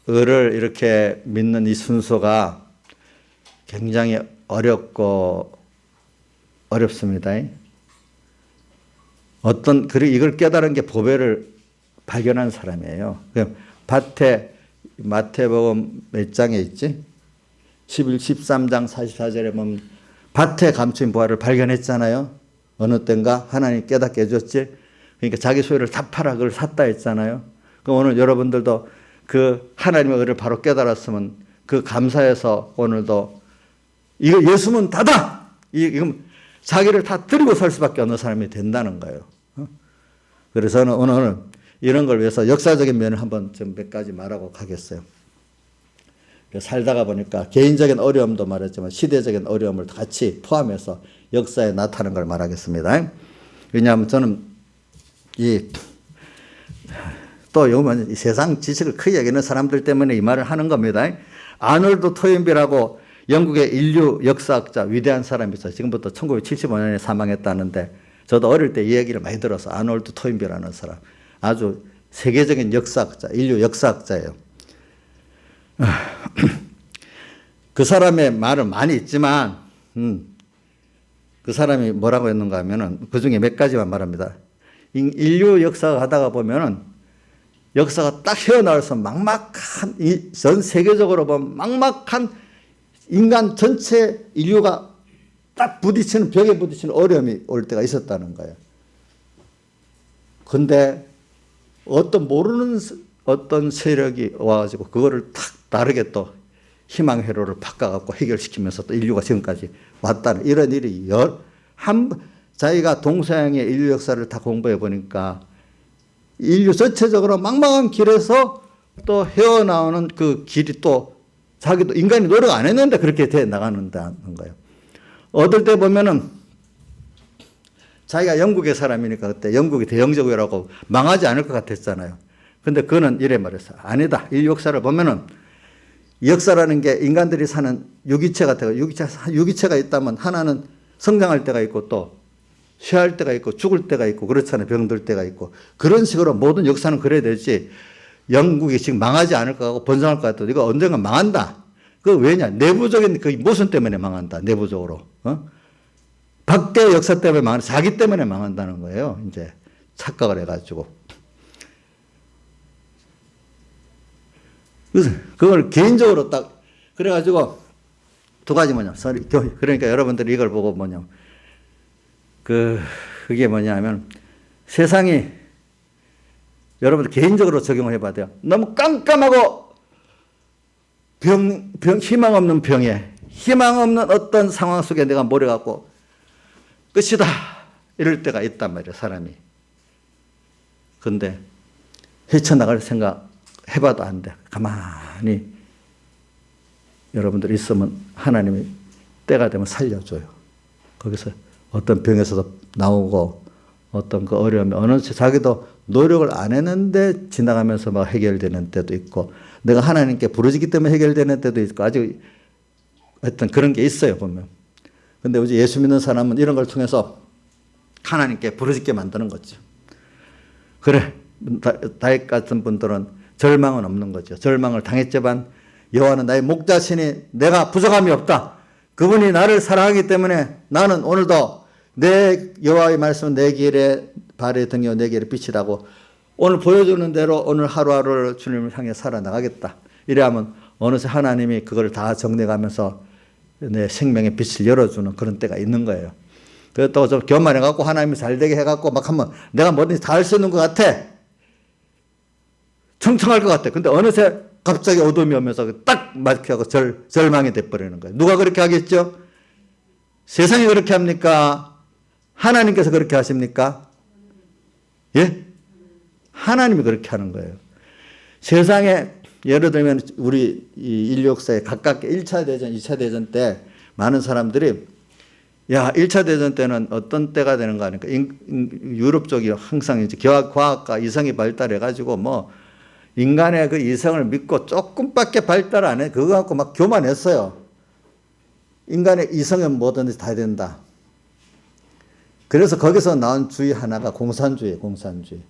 의를 이렇게 믿는 이 순서가 굉장히 어렵습니다. 이걸 깨달은 게 보배를 발견한 사람이에요. 밭에 마태복음 몇 장에 있지? 13장 44절에 보면 밭에 감추인 보화를 발견했잖아요. 어느 때인가 하나님 깨닫게 해줬지. 그러니까 자기 소유를 다 팔아 그걸 샀다 했잖아요. 그럼 오늘 여러분들도 그 하나님의 의를 바로 깨달았으면 그 감사해서 오늘도 이거 예수면 다다! 이건 자기를 다 드리고 살 수밖에 없는 사람이 된다는 거예요. 그래서 저는 오늘 이런 걸 위해서 역사적인 면을 한번 좀 몇 가지 말하고 가겠어요. 살다가 보니까 개인적인 어려움도 말했지만 시대적인 어려움을 같이 포함해서 역사에 나타나는 걸 말하겠습니다. 왜냐하면 저는 또 요번 이 세상 지식을 크게 여기는 사람들 때문에 이 말을 하는 겁니다. 아놀드 토인비라고 영국의 인류 역사학자 위대한 사람이 있어요. 지금부터 1975년에 사망했다는데 저도 어릴 때 이 얘기를 많이 들어서 아놀드 토인비라는 사람 아주 세계적인 역사학자, 인류 역사학자예요. 그 사람의 말은 많이 있지만 그 사람이 뭐라고 했는가 하면은 그 중에 몇 가지만 말합니다. 인류 역사가 하다가 보면은 역사가 딱 헤어나와서 막막한 전 세계적으로 보면 막막한 인간 전체 인류가 딱 부딪히는 벽에 부딪히는 어려움이 올 때가 있었다는 거예요. 근데 모르는 어떤 세력이 와가지고 그거를 탁 다르게 또 희망 회로를 바꿔갖고 해결시키면서 또 인류가 지금까지 왔다는 이런 일이 자기가 동서양의 인류 역사를 다 공부해 보니까 인류 전체적으로 막막한 길에서 또 헤어나오는 그 길이 또 자기도 인간이 노력 안 했는데 그렇게 돼 나가는다는 거예요. 어떨 때 보면은 자기가 영국의 사람이니까 그때 영국이 대영제국이라고 망하지 않을 것 같았잖아요. 근데 그는 이래 말했어요. 아니다. 이 역사를 보면은 역사라는 게 인간들이 사는 유기체 같아요. 유기체가 있다면 하나는 성장할 때가 있고 또 쉬할 때가 있고 죽을 때가 있고 그렇잖아요. 병들 때가 있고. 그런 식으로 모든 역사는 그래야 되지. 영국이 지금 망하지 않을 것 같고 번성할 것 같아도 이거 언젠가 망한다. 그 왜냐? 내부적인 그 모순 때문에 망한다. 내부적으로. 밖의 역사 때문에 망한다. 자기 때문에 망한다는 거예요. 이제 착각을 해가지고. 그래서 그걸 개인적으로 딱 그래가지고 두 가지 뭐냐. 그러니까 여러분들이 이걸 보고 뭐냐. 그게 뭐냐면 세상이 여러분들 개인적으로 적용을 해봐야 돼요. 너무 깜깜하고 희망 없는 병에 희망 없는 어떤 상황 속에 내가 몰여갖고 끝이다 이럴 때가 있단 말이에요. 사람이. 근데 헤쳐나갈 생각 해봐도 안 돼. 가만히 여러분들 있으면 하나님이 때가 되면 살려줘요. 거기서 어떤 병에서도 나오고 어떤 그 어려움이 어느 자기도 노력을 안 했는데 지나가면서 막 해결되는 때도 있고 내가 하나님께 부르짖기 때문에 해결되는 때도 있고 아주 어떤 그런 게 있어요 보면. 근데 이제 예수 믿는 사람은 이런 걸 통해서 하나님께 부르짖게 만드는 거죠. 그래 다윗 같은 분들은 절망은 없는 거죠. 절망을 당했지만 여호와는 나의 목자시니 내가 부족함이 없다. 그분이 나를 사랑하기 때문에 나는 오늘도 내 여호와의 말씀은 내 길에 발의 등이요 내 길에 빛이라고 오늘 보여주는 대로 오늘 하루하루를 주님을 향해 살아나가겠다. 이래야면 어느새 하나님이 그걸 다 정리해가면서 내 생명의 빛을 열어주는 그런 때가 있는 거예요. 그래서 또 좀 교만해갖고 하나님이 잘 되게 해갖고 막 하면 내가 뭐든지 다 할 수 있는 것 같아. 청청할 것 같아. 근데 어느새 갑자기 어둠이 오면서 딱 막혀서 절망이 돼버리는 거예요. 누가 그렇게 하겠죠? 세상이 그렇게 합니까? 하나님께서 그렇게 하십니까? 예? 하나님이 그렇게 하는 거예요. 세상에 예를 들면 우리 인류 역사에 가깝게 1차 대전, 2차 대전 때 많은 사람들이 야 1차 대전 때는 어떤 때가 되는가 하니까 유럽 쪽이 항상 이제 과학과 이성이 발달해가지고 뭐 인간의 그 이성을 믿고 조금밖에 발달 안 해. 그거 갖고 막 교만했어요. 인간의 이성은 뭐든지 다 된다. 그래서 거기서 나온 주의 하나가 공산주의예요. 공산주의.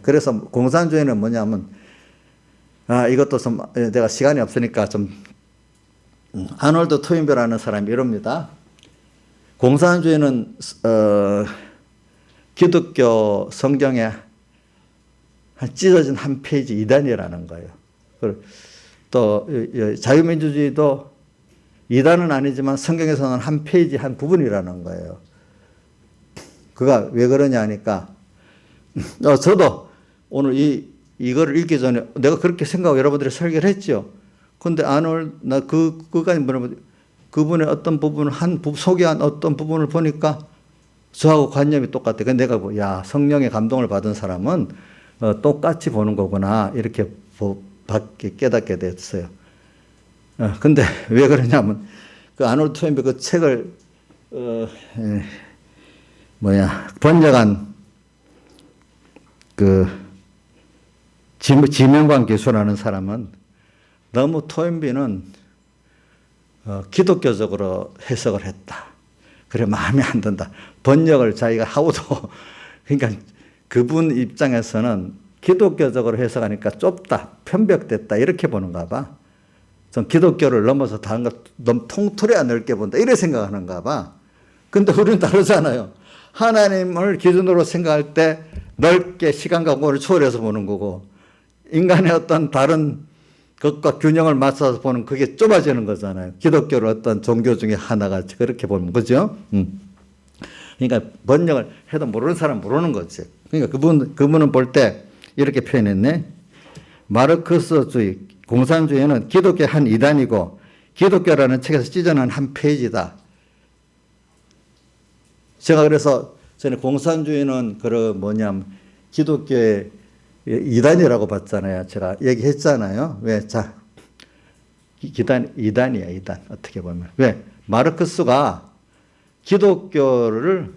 그래서 공산주의는 뭐냐면 이것도 좀 내가 시간이 없으니까 좀 아놀드 토인베라는 사람이 이럽니다. 공산주의는 기독교 성경에 찢어진 한 페이지 이단이라는 거예요. 또 자유민주주의도 이단은 아니지만 성경에서는 한 페이지 한 부분이라는 거예요. 그가 왜 그러냐 하니까 저도 오늘 이거를 읽기 전에 내가 그렇게 생각하고 여러분들이 설계를 했죠. 근데 나 그까지 물어보면 그분의 어떤 부분을 소개한 어떤 부분을 보니까 저하고 관념이 똑같아. 그래서 내가 야 성령의 감동을 받은 사람은 똑같이 보는 거구나 이렇게 깨닫게 됐어요. 근데 왜 그러냐면 그 아놀드 토인베 그 책을 번역한 그 지명관 교수라는 사람은 너무 토인베는 기독교적으로 해석을 했다. 그래 마음에 안 든다. 번역을 자기가 하고도 그러니까 그분 입장에서는 기독교적으로 해석하니까 좁다, 편벽됐다 이렇게 보는가 봐. 좀 기독교를 넘어서 다른 것 너무 통틀어야 넓게 본다 이래 생각하는가 봐. 근데 우리는 다르잖아요. 하나님을 기준으로 생각할 때 넓게 시간과 공간을 초월해서 보는 거고 인간의 어떤 다른 것과 균형을 맞춰서 보는 그게 좁아지는 거잖아요. 기독교를 어떤 종교 중에 하나가 그렇게 보면 그죠? 그러니까 번역을 해도 모르는 사람 모르는 거지. 그러니까 그분은 볼 때 이렇게 표현했네. 마르크스주의, 공산주의는 기독교의 한 이단이고 기독교라는 책에서 찢어낸 한 페이지다. 제가 그래서 전에 공산주의는 기독교의 이단이라고 봤잖아요. 제가 얘기했잖아요. 왜? 자, 이단이야, 이단. 어떻게 보면. 왜? 마르크스가 기독교를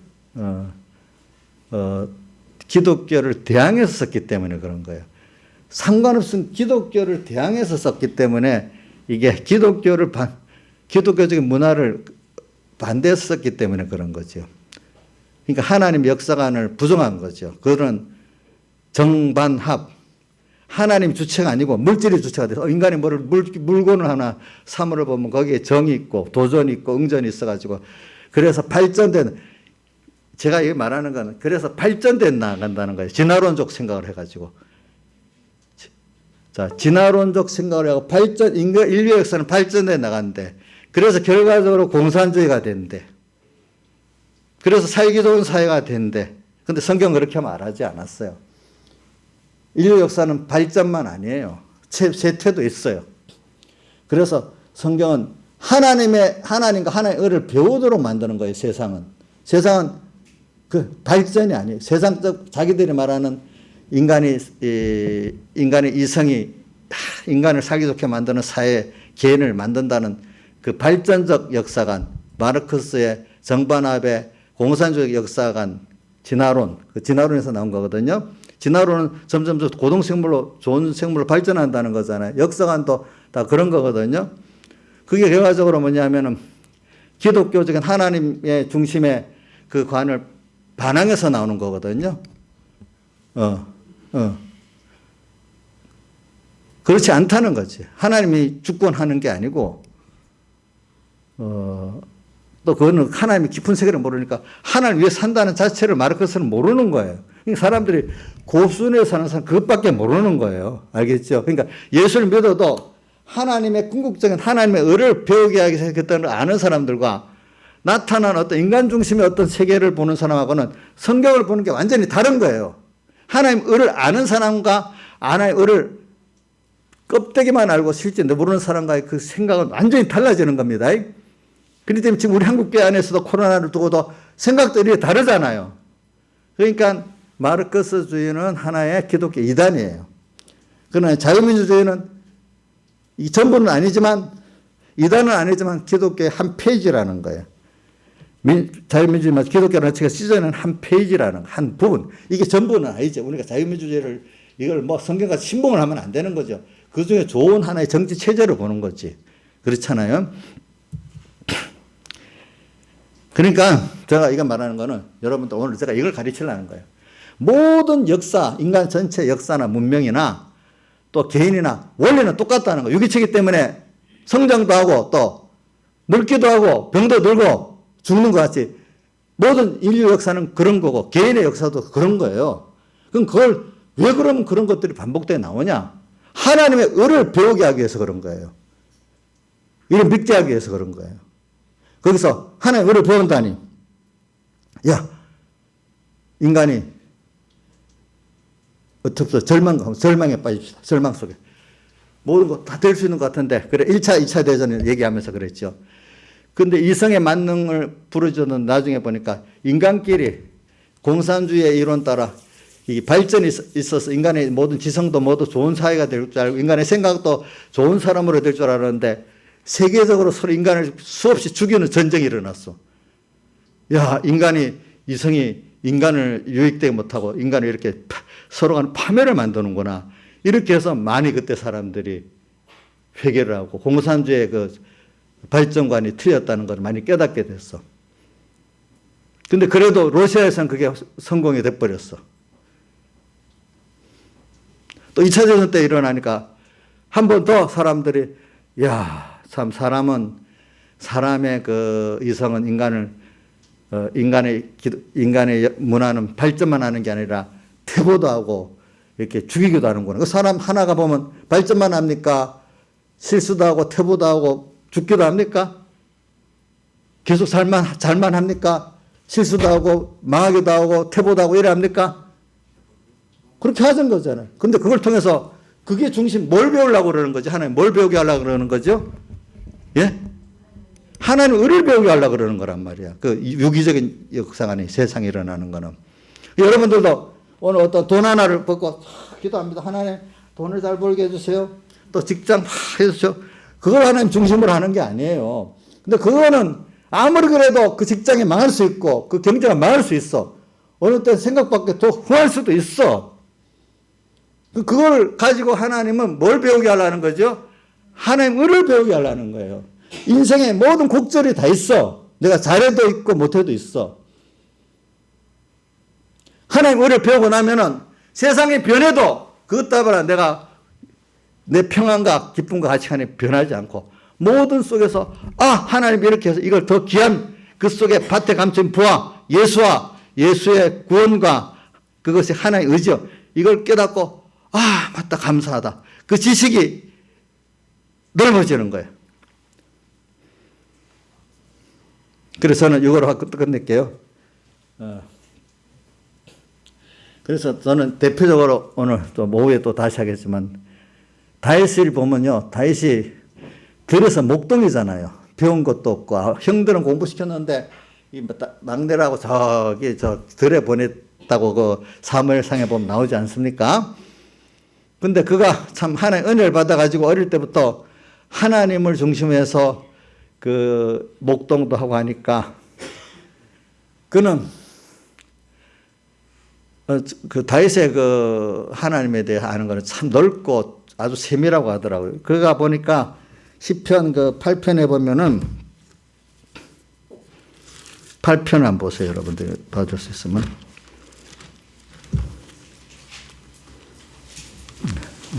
기독교를 대항해서 썼기 때문에 그런 거예요. 상관없은 기독교를 대항해서 썼기 때문에 이게 기독교적인 문화를 반대해서 썼기 때문에 그런 거죠. 그러니까 하나님 역사관을 부정한 거죠. 그런 정반합. 하나님 주체가 아니고 물질이 주체가 돼서 인간이 물건을 하나 사물을 보면 거기에 정이 있고 도전이 있고 응전이 있어가지고 그래서 발전된, 제가 이 말하는 건 그래서 발전돼 나간다는 거예요. 진화론적 생각을 해가지고. 자, 진화론적 생각을 하고 인류의 역사는 발전돼 나간대. 그래서 결과적으로 공산주의가 된대. 그래서 살기 좋은 사회가 된대. 근데 성경은 그렇게 말하지 않았어요. 인류 역사는 발전만 아니에요. 쇠퇴도 있어요. 그래서 성경은 하나님과 하나님의 의를 배우도록 만드는 거예요, 세상은. 세상은 그 발전이 아니에요. 세상적 자기들이 말하는 인간의 이성이 인간을 살기 좋게 만드는 사회, 개인을 만든다는 그 발전적 역사관, 마르크스의 정반합의 공산주의 역사관, 진화론, 그 진화론에서 나온 거거든요. 진화론은 점점 고등생물로 좋은 생물로 발전한다는 거잖아요. 역사관도 다 그런 거거든요. 그게 결과적으로 뭐냐면은 기독교적인 하나님의 중심의 그 관을 반항해서 나오는 거거든요. 그렇지 않다는 거지. 하나님이 주권하는 게 아니고, 또 그거는 하나님의 깊은 세계를 모르니까 하나님 위에 산다는 자체를 마르크스는 모르는 거예요. 사람들이 고순에 사는 사람 그것밖에 모르는 거예요. 알겠죠? 그러니까 예수를 믿어도 하나님의 궁극적인 하나님의 의를 배우게 하기 시작했다는 걸 아는 사람들과 나타난 어떤 인간 중심의 어떤 세계를 보는 사람하고는 성경을 보는 게 완전히 다른 거예요. 하나님 의를 아는 사람과 하나님 의를 껍데기만 알고 실제 모르는 사람과의 그 생각은 완전히 달라지는 겁니다. 그렇기 때문에 지금 우리 한국교회 안에서도 코로나를 두고도 생각들이 다르잖아요. 그러니까 마르크스주의는 하나의 기독교 이단이에요. 그러나 자유민주주의는 이 전부는 아니지만 이단은 아니지만 기독교의 한 페이지라는 거예요. 자유민주주의만 기독교라는 책에 찢어낸 한 페이지라는 한 부분. 이게 전부는 아니죠. 우리가 자유민주주의를 이걸 뭐 성경과 신봉을 하면 안 되는 거죠. 그 중에 좋은 하나의 정치 체제를 보는 거지. 그렇잖아요. 그러니까 제가 이거 말하는 거는 여러분들 오늘 제가 이걸 가르치려는 거예요. 모든 역사, 인간 전체 역사나 문명이나 또 개인이나 원리는 똑같다는 거예요. 유기체이기 때문에 성장도 하고 또 늙기도 하고 병도 들고 죽는 것 같이 모든 인류 역사는 그런 거고 개인의 역사도 그런 거예요. 그럼 그걸 왜 그러면 그런 것들이 반복되어 나오냐? 하나님의 의를 배우게 하기 위해서 그런 거예요. 이를 믿게 하기 위해서 그런 거예요. 거기서 하나님의 의를 배운다니, 야, 인간이 어떻게 절망에 빠집시다. 절망 속에. 모든 거 다 될 수 있는 것 같은데, 그래, 1차, 2차 대전을 얘기하면서 그랬죠. 근데 이성의 만능을 부르짖는 나중에 보니까 인간끼리 공산주의의 이론 따라 이 발전이 있어서 인간의 모든 지성도 모두 좋은 사회가 될 줄 알고 인간의 생각도 좋은 사람으로 될 줄 알았는데 세계적으로 서로 인간을 수없이 죽이는 전쟁이 일어났어. 야, 이성이 인간을 유익되게 못하고 인간을 이렇게 서로 간 파멸을 만드는구나. 이렇게 해서 많이 그때 사람들이 회개를 하고 공산주의의 그 발전관이 틀렸다는 걸 많이 깨닫게 됐어. 근데 그래도 러시아에서는 그게 성공이 돼버렸어. 또 2차 대전 때 일어나니까 한 번 더 사람들이, 야, 참 사람의 그 이성은 인간의 문화는 발전만 하는 게 아니라 퇴보도 하고 이렇게 죽이기도 하는구나. 그 사람 하나가 보면 발전만 합니까? 실수도 하고 퇴보도 하고 죽기도 합니까? 계속 잘만 합니까? 실수도 하고 망하기도 하고 퇴보도 하고 이래 합니까? 그렇게 하던 거잖아요. 근데 그걸 통해서 그게 중심, 뭘 배우려고 그러는 거지? 하나님 뭘 배우게 하려고 그러는 거죠? 예? 하나님 의를 배우게 하려고 그러는 거란 말이야. 그 유기적인 역사관이 세상에 일어나는 거는. 여러분들도 오늘 어떤 돈 하나를 받고 기도합니다. 하나님 돈을 잘 벌게 해주세요. 또 직장 해주세요. 그걸 하나님 중심으로 하는 게 아니에요. 근데 그거는 아무리 그래도 그 직장이 망할 수 있고 그 경제가 망할 수 있어. 어느 때 생각밖에 더 후할 수도 있어. 그걸 가지고 하나님은 뭘 배우게 하려는 거죠? 하나님 의를 배우게 하려는 거예요. 인생의 모든 곡절이 다 있어. 내가 잘해도 있고 못해도 있어. 하나님 의를 배우고 나면은 세상이 변해도 그것 따라 내가 내 평안과 기쁨과 가치관이 변하지 않고 모든 속에서 하나님 이렇게 해서 이걸 더 귀한 그 속에 밭에 감춘 부와 예수와 예수의 구원과 그것이 하나님의 의지요. 이걸 깨닫고 맞다 감사하다. 그 지식이 넓어지는 거예요. 그래서 저는 이거로 끝낼게요. 그래서 저는 대표적으로 오늘 또 오후에 또 다시 하겠지만 다윗을 보면요. 다윗이 들에서 목동이잖아요. 배운 것도 없고 형들은 공부시켰는데 이 막내라고 저기 저 들에 보냈다고 그 사무엘상에 보면 나오지 않습니까? 근데 그가 참 하나님 은혜를 받아가지고 어릴 때부터 하나님을 중심으로 해서 그 목동도 하고 하니까 그는 그 다윗의 그 하나님에 대해 아는 거는 참 넓고 아주 세밀하고 하더라고요. 그가 보니까 시편 그 8편에 보면은 8편 한번 보세요. 여러분들 봐줄 수 있으면.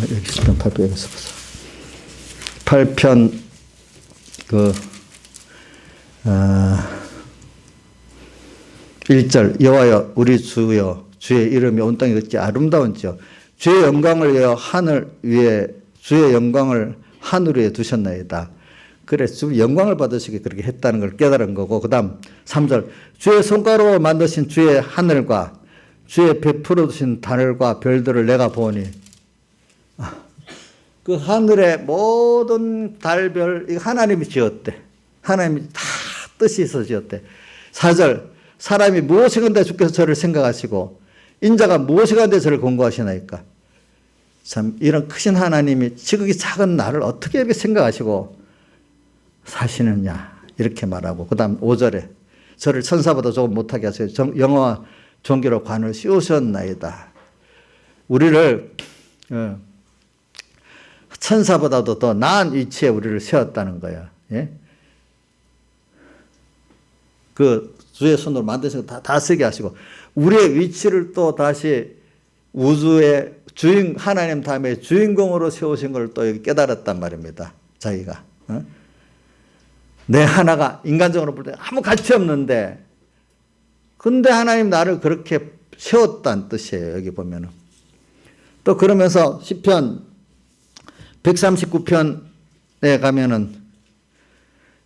여기 시편 8편 여기서 보세요. 8편 그 1절 여호와여 우리 주여 주의 이름이 온 땅에 어찌 아름다운지요. 주의 영광을 위하여 하늘 위에 주의 영광을 하늘 위에 두셨나이다. 그래 주 영광을 받으시게 그렇게 했다는 걸 깨달은 거고 그 다음 3절 주의 손가락으로 만드신 주의 하늘과 주의 베풀어 두신 달과 별들을 내가 보니 그 하늘의 모든 달별 이거 하나님이 지었대. 하나님이 다 뜻이 있어 지었대. 4절 사람이 무엇이건대 주께서 저를 생각하시고 인자가 무엇이건대 저를 공고하시나이까. 참 이런 크신 하나님이 지극히 작은 나를 어떻게 이렇게 생각하시고 사시느냐 이렇게 말하고 그 다음 5절에 저를 천사보다 조금 못하게 하세요. 영어와 종교로 관을 씌우셨나이다. 우리를 천사보다도 더 나은 위치에 우리를 세웠다는 거예요. 예? 그 주의 손으로 만드신 거 다 쓰게 하시고 우리의 위치를 또 다시 우주의 하나님 다음에 주인공으로 세우신 걸 또 여기 깨달았단 말입니다. 자기가. 내 하나가 인간적으로 볼 때 아무 가치 없는데 근데 하나님 나를 그렇게 세웠다는 뜻이에요. 여기 보면은. 또 그러면서 시편 139편에 가면은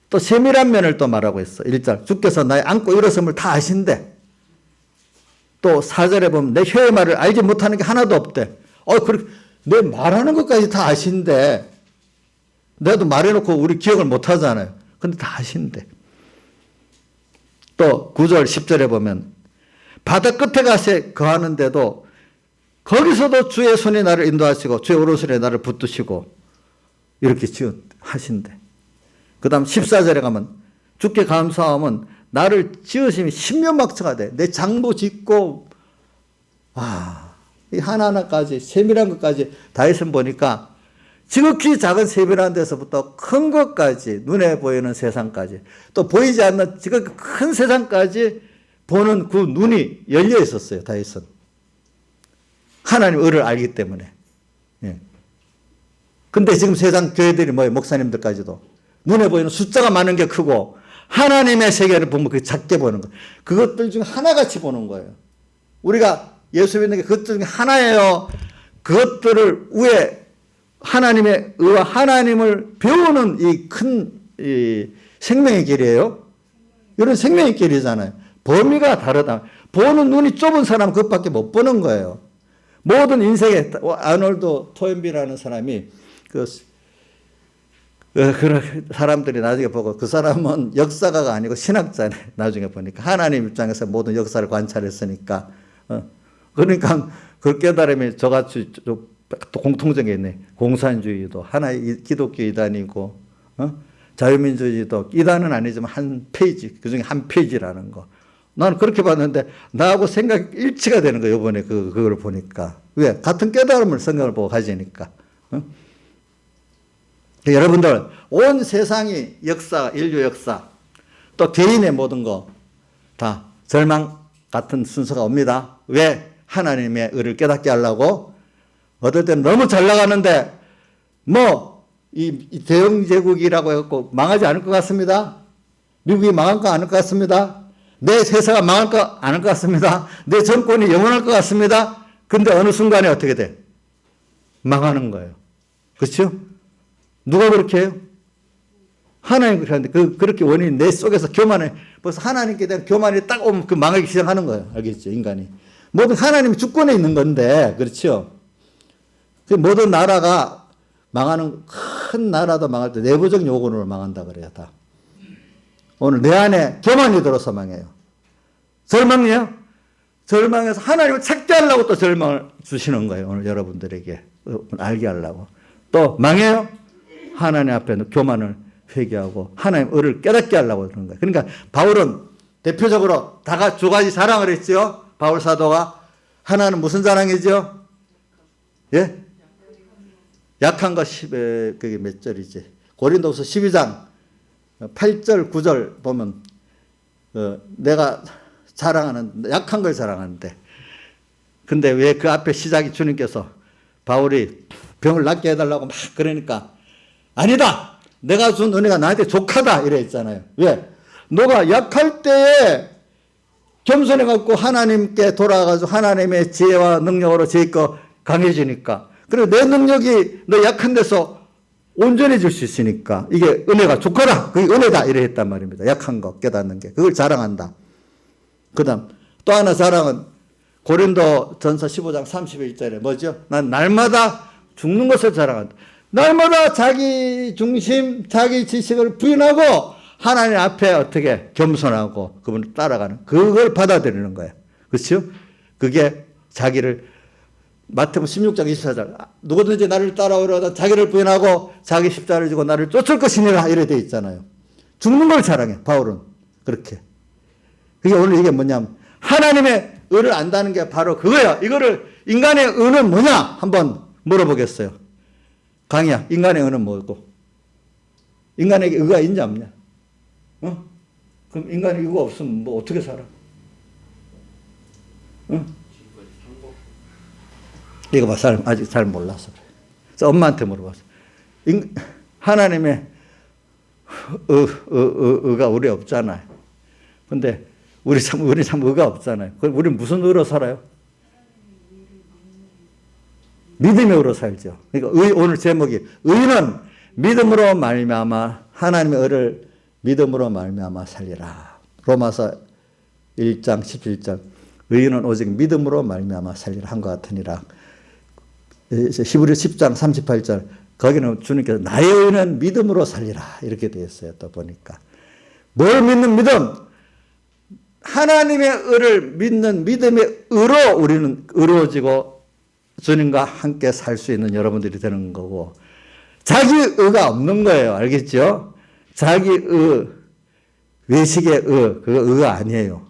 또 세밀한 면을 또 말하고 있어. 1절 주께서 나의 안고 일어섬을 다 아신대. 또 4절에 보면 내 혀의 말을 알지 못하는 게 하나도 없대. 그렇게 내 말하는 것까지 다 아신대. 내도 말해놓고 우리 기억을 못하잖아요. 근데 다 아신대. 또 9절 10절에 보면 바다 끝에 가서 거하는데도 거기서도 주의 손이 나를 인도하시고 주의 오른손에 나를 붙드시고 이렇게 하신대. 그 다음 14절에 가면 주께 감사함은 나를 지으심이 십면막차가 돼. 내 장부 짓고 이 하나하나까지 세밀한 것까지 다윗은 보니까 지극히 작은 세밀한 데서부터 큰 것까지 눈에 보이는 세상까지 또 보이지 않는 지극히 큰 세상까지 보는 그 눈이 열려 있었어요. 다윗은. 하나님 의를 알기 때문에. 예. 근데 지금 세상 교회들이 뭐예요? 목사님들까지도. 눈에 보이는 숫자가 많은 게 크고 하나님의 세계를 보면 그 작게 보는 거예요. 그것들 중에 하나같이 보는 거예요. 우리가 예수 믿는 게 그것 중에 하나예요. 그것들을 위해 하나님의 의와 하나님을 배우는 이 큰 생명의 길이에요. 이런 생명의 길이잖아요. 범위가 다르다. 보는 눈이 좁은 사람은 그것밖에 못 보는 거예요. 모든 인생에 아놀드 토인비라는 사람이 그 사람들이 나중에 보고 그 사람은 역사가가 아니고 신학자네. 나중에 보니까 하나님 입장에서 모든 역사를 관찰했으니까 그러니까 그 깨달음이 저같이 또 공통적인 게 있네. 공산주의도 하나의 기독교 이단이고 자유민주주의도 이단은 아니지만 한 페이지 그중에 한 페이지라는 거. 나는 그렇게 봤는데 나하고 생각이 일치가 되는 거예요. 이번에 그걸 보니까. 왜? 같은 깨달음을 생각을 보고 가지니까. 여러분들 온 세상이 역사, 인류 역사, 또 개인의 모든 거 다 절망 같은 순서가 옵니다. 왜? 하나님의 의를 깨닫게 하려고. 어떨 때는 너무 잘 나가는데 이 대영제국이라고 해갖고 망하지 않을 것 같습니다. 미국이 망할 거 아닐 것 같습니다. 내 회사가 망할 거 아닐 것 같습니다. 내 정권이 영원할 것 같습니다. 근데 어느 순간에 어떻게 돼? 망하는 거예요. 그렇죠? 누가 그렇게 해요? 하나님 그렇게 하는데 그렇게 원인이 내 속에서 교만해. 벌써 하나님께 대한 교만이 딱 오면 망하기 시작하는 거예요. 알겠죠? 인간이. 모든 하나님이 주권에 있는 건데, 그렇죠? 모든 나라가 망하는, 큰 나라도 망할 때 내부적 요건으로 망한다 그래요, 다. 오늘 내 안에 교만이 들어서 망해요. 절망이요? 절망해서 하나님을 찾게 하려고 또 절망을 주시는 거예요. 오늘 여러분들에게. 알게 하려고. 또 망해요? 하나님 앞에 교만을 회개하고 하나님 의를 깨닫게 하려고 그러는 거예요. 그러니까 바울은 대표적으로 두 가지 자랑을 했죠. 바울 사도가. 하나는 무슨 자랑이죠? 예? 약한 거 그게 몇 절이지? 고린도후서 12장 8절 9절 보면 내가 자랑하는 약한 걸 자랑하는데 근데 왜 그 앞에 시작이 주님께서 바울이 병을 낫게 해달라고 막 그러니까 아니다. 내가 준 은혜가 나한테 족하다 이래 있잖아요. 왜? 너가 약할 때에 겸손해갖고 하나님께 돌아가서 하나님의 지혜와 능력으로 제거 강해지니까. 그리고 내 능력이 너 약한 데서 온전해질 수 있으니까 이게 은혜가 족하다. 그게 은혜다 이래 했단 말입니다. 약한 거 깨닫는 게. 그걸 자랑한다. 그 다음 또 하나 자랑은 고린도 전서 15장 31절에 뭐죠? 난 날마다 죽는 것을 자랑한다. 날마다 자기 중심, 자기 지식을 부인하고 하나님 앞에 어떻게 겸손하고 그분을 따라가는 그걸 받아들이는 거예요. 그렇죠? 그게 자기를 마태복음 16장 24절 누구든지 나를 따라오려다 자기를 부인하고 자기 십자가를 지고 나를 쫓을 것이니라 이래 돼 있잖아요. 죽는 걸 자랑해 바울은 그렇게. 그게 오늘 이게 뭐냐면 하나님의 의를 안다는 게 바로 그거야. 이거를 인간의 의는 뭐냐 한번 물어보겠어요. 강이야. 인간의 의는 뭐고? 인간에게 의가 있냐 없냐? 그럼 인간이 의가 없으면 뭐 어떻게 살아? 이거 봐, 사람 아직 잘 몰라서 그래. 그래서 엄마한테 물어봤어. 하나님의 의가 우리 없잖아요. 근데 우리 참 의가 없잖아요. 그럼 우리 무슨 의로 살아요? 믿음의 의로 살죠. 그러니까 오늘 제목이 의는 믿음으로 말미암아 하나님의 의를 믿음으로 말미암아 살리라. 로마서 1장 17절 의인은 오직 믿음으로 말미암아 살리라 한 것 같으니라. 히브리 10장 38절 거기는 주님께서 나의 의는 믿음으로 살리라 이렇게 되어 있어요. 또 보니까 뭘 믿는 믿음? 하나님의 의를 믿는 믿음의 의로 우리는 의로워지고 주님과 함께 살 수 있는 여러분들이 되는 거고 자기 의가 없는 거예요. 알겠죠? 자기 의, 외식의 의, 그거 의가 아니에요.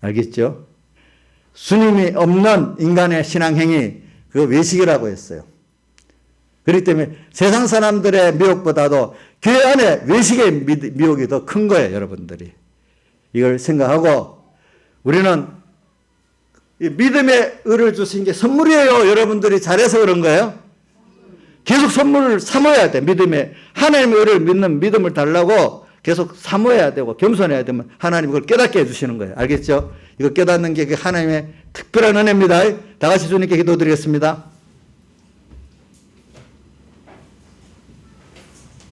알겠죠? 주님이 없는 인간의 신앙행위, 그거 외식이라고 했어요. 그렇기 때문에 세상 사람들의 미혹보다도 교회 안에 외식의 미혹이 더 큰 거예요. 여러분들이. 이걸 생각하고 우리는 이 믿음의 의를 주신 게 선물이에요. 여러분들이 잘해서 그런 거예요. 계속 선물을 삼아야 돼. 믿음의 하나님의 의를 믿는 믿음을 달라고 계속 사모해야 되고 겸손해야 되면 하나님 그걸 깨닫게 해주시는 거예요. 알겠죠? 이거 깨닫는 게 하나님의 특별한 은혜입니다. 다 같이 주님께 기도드리겠습니다.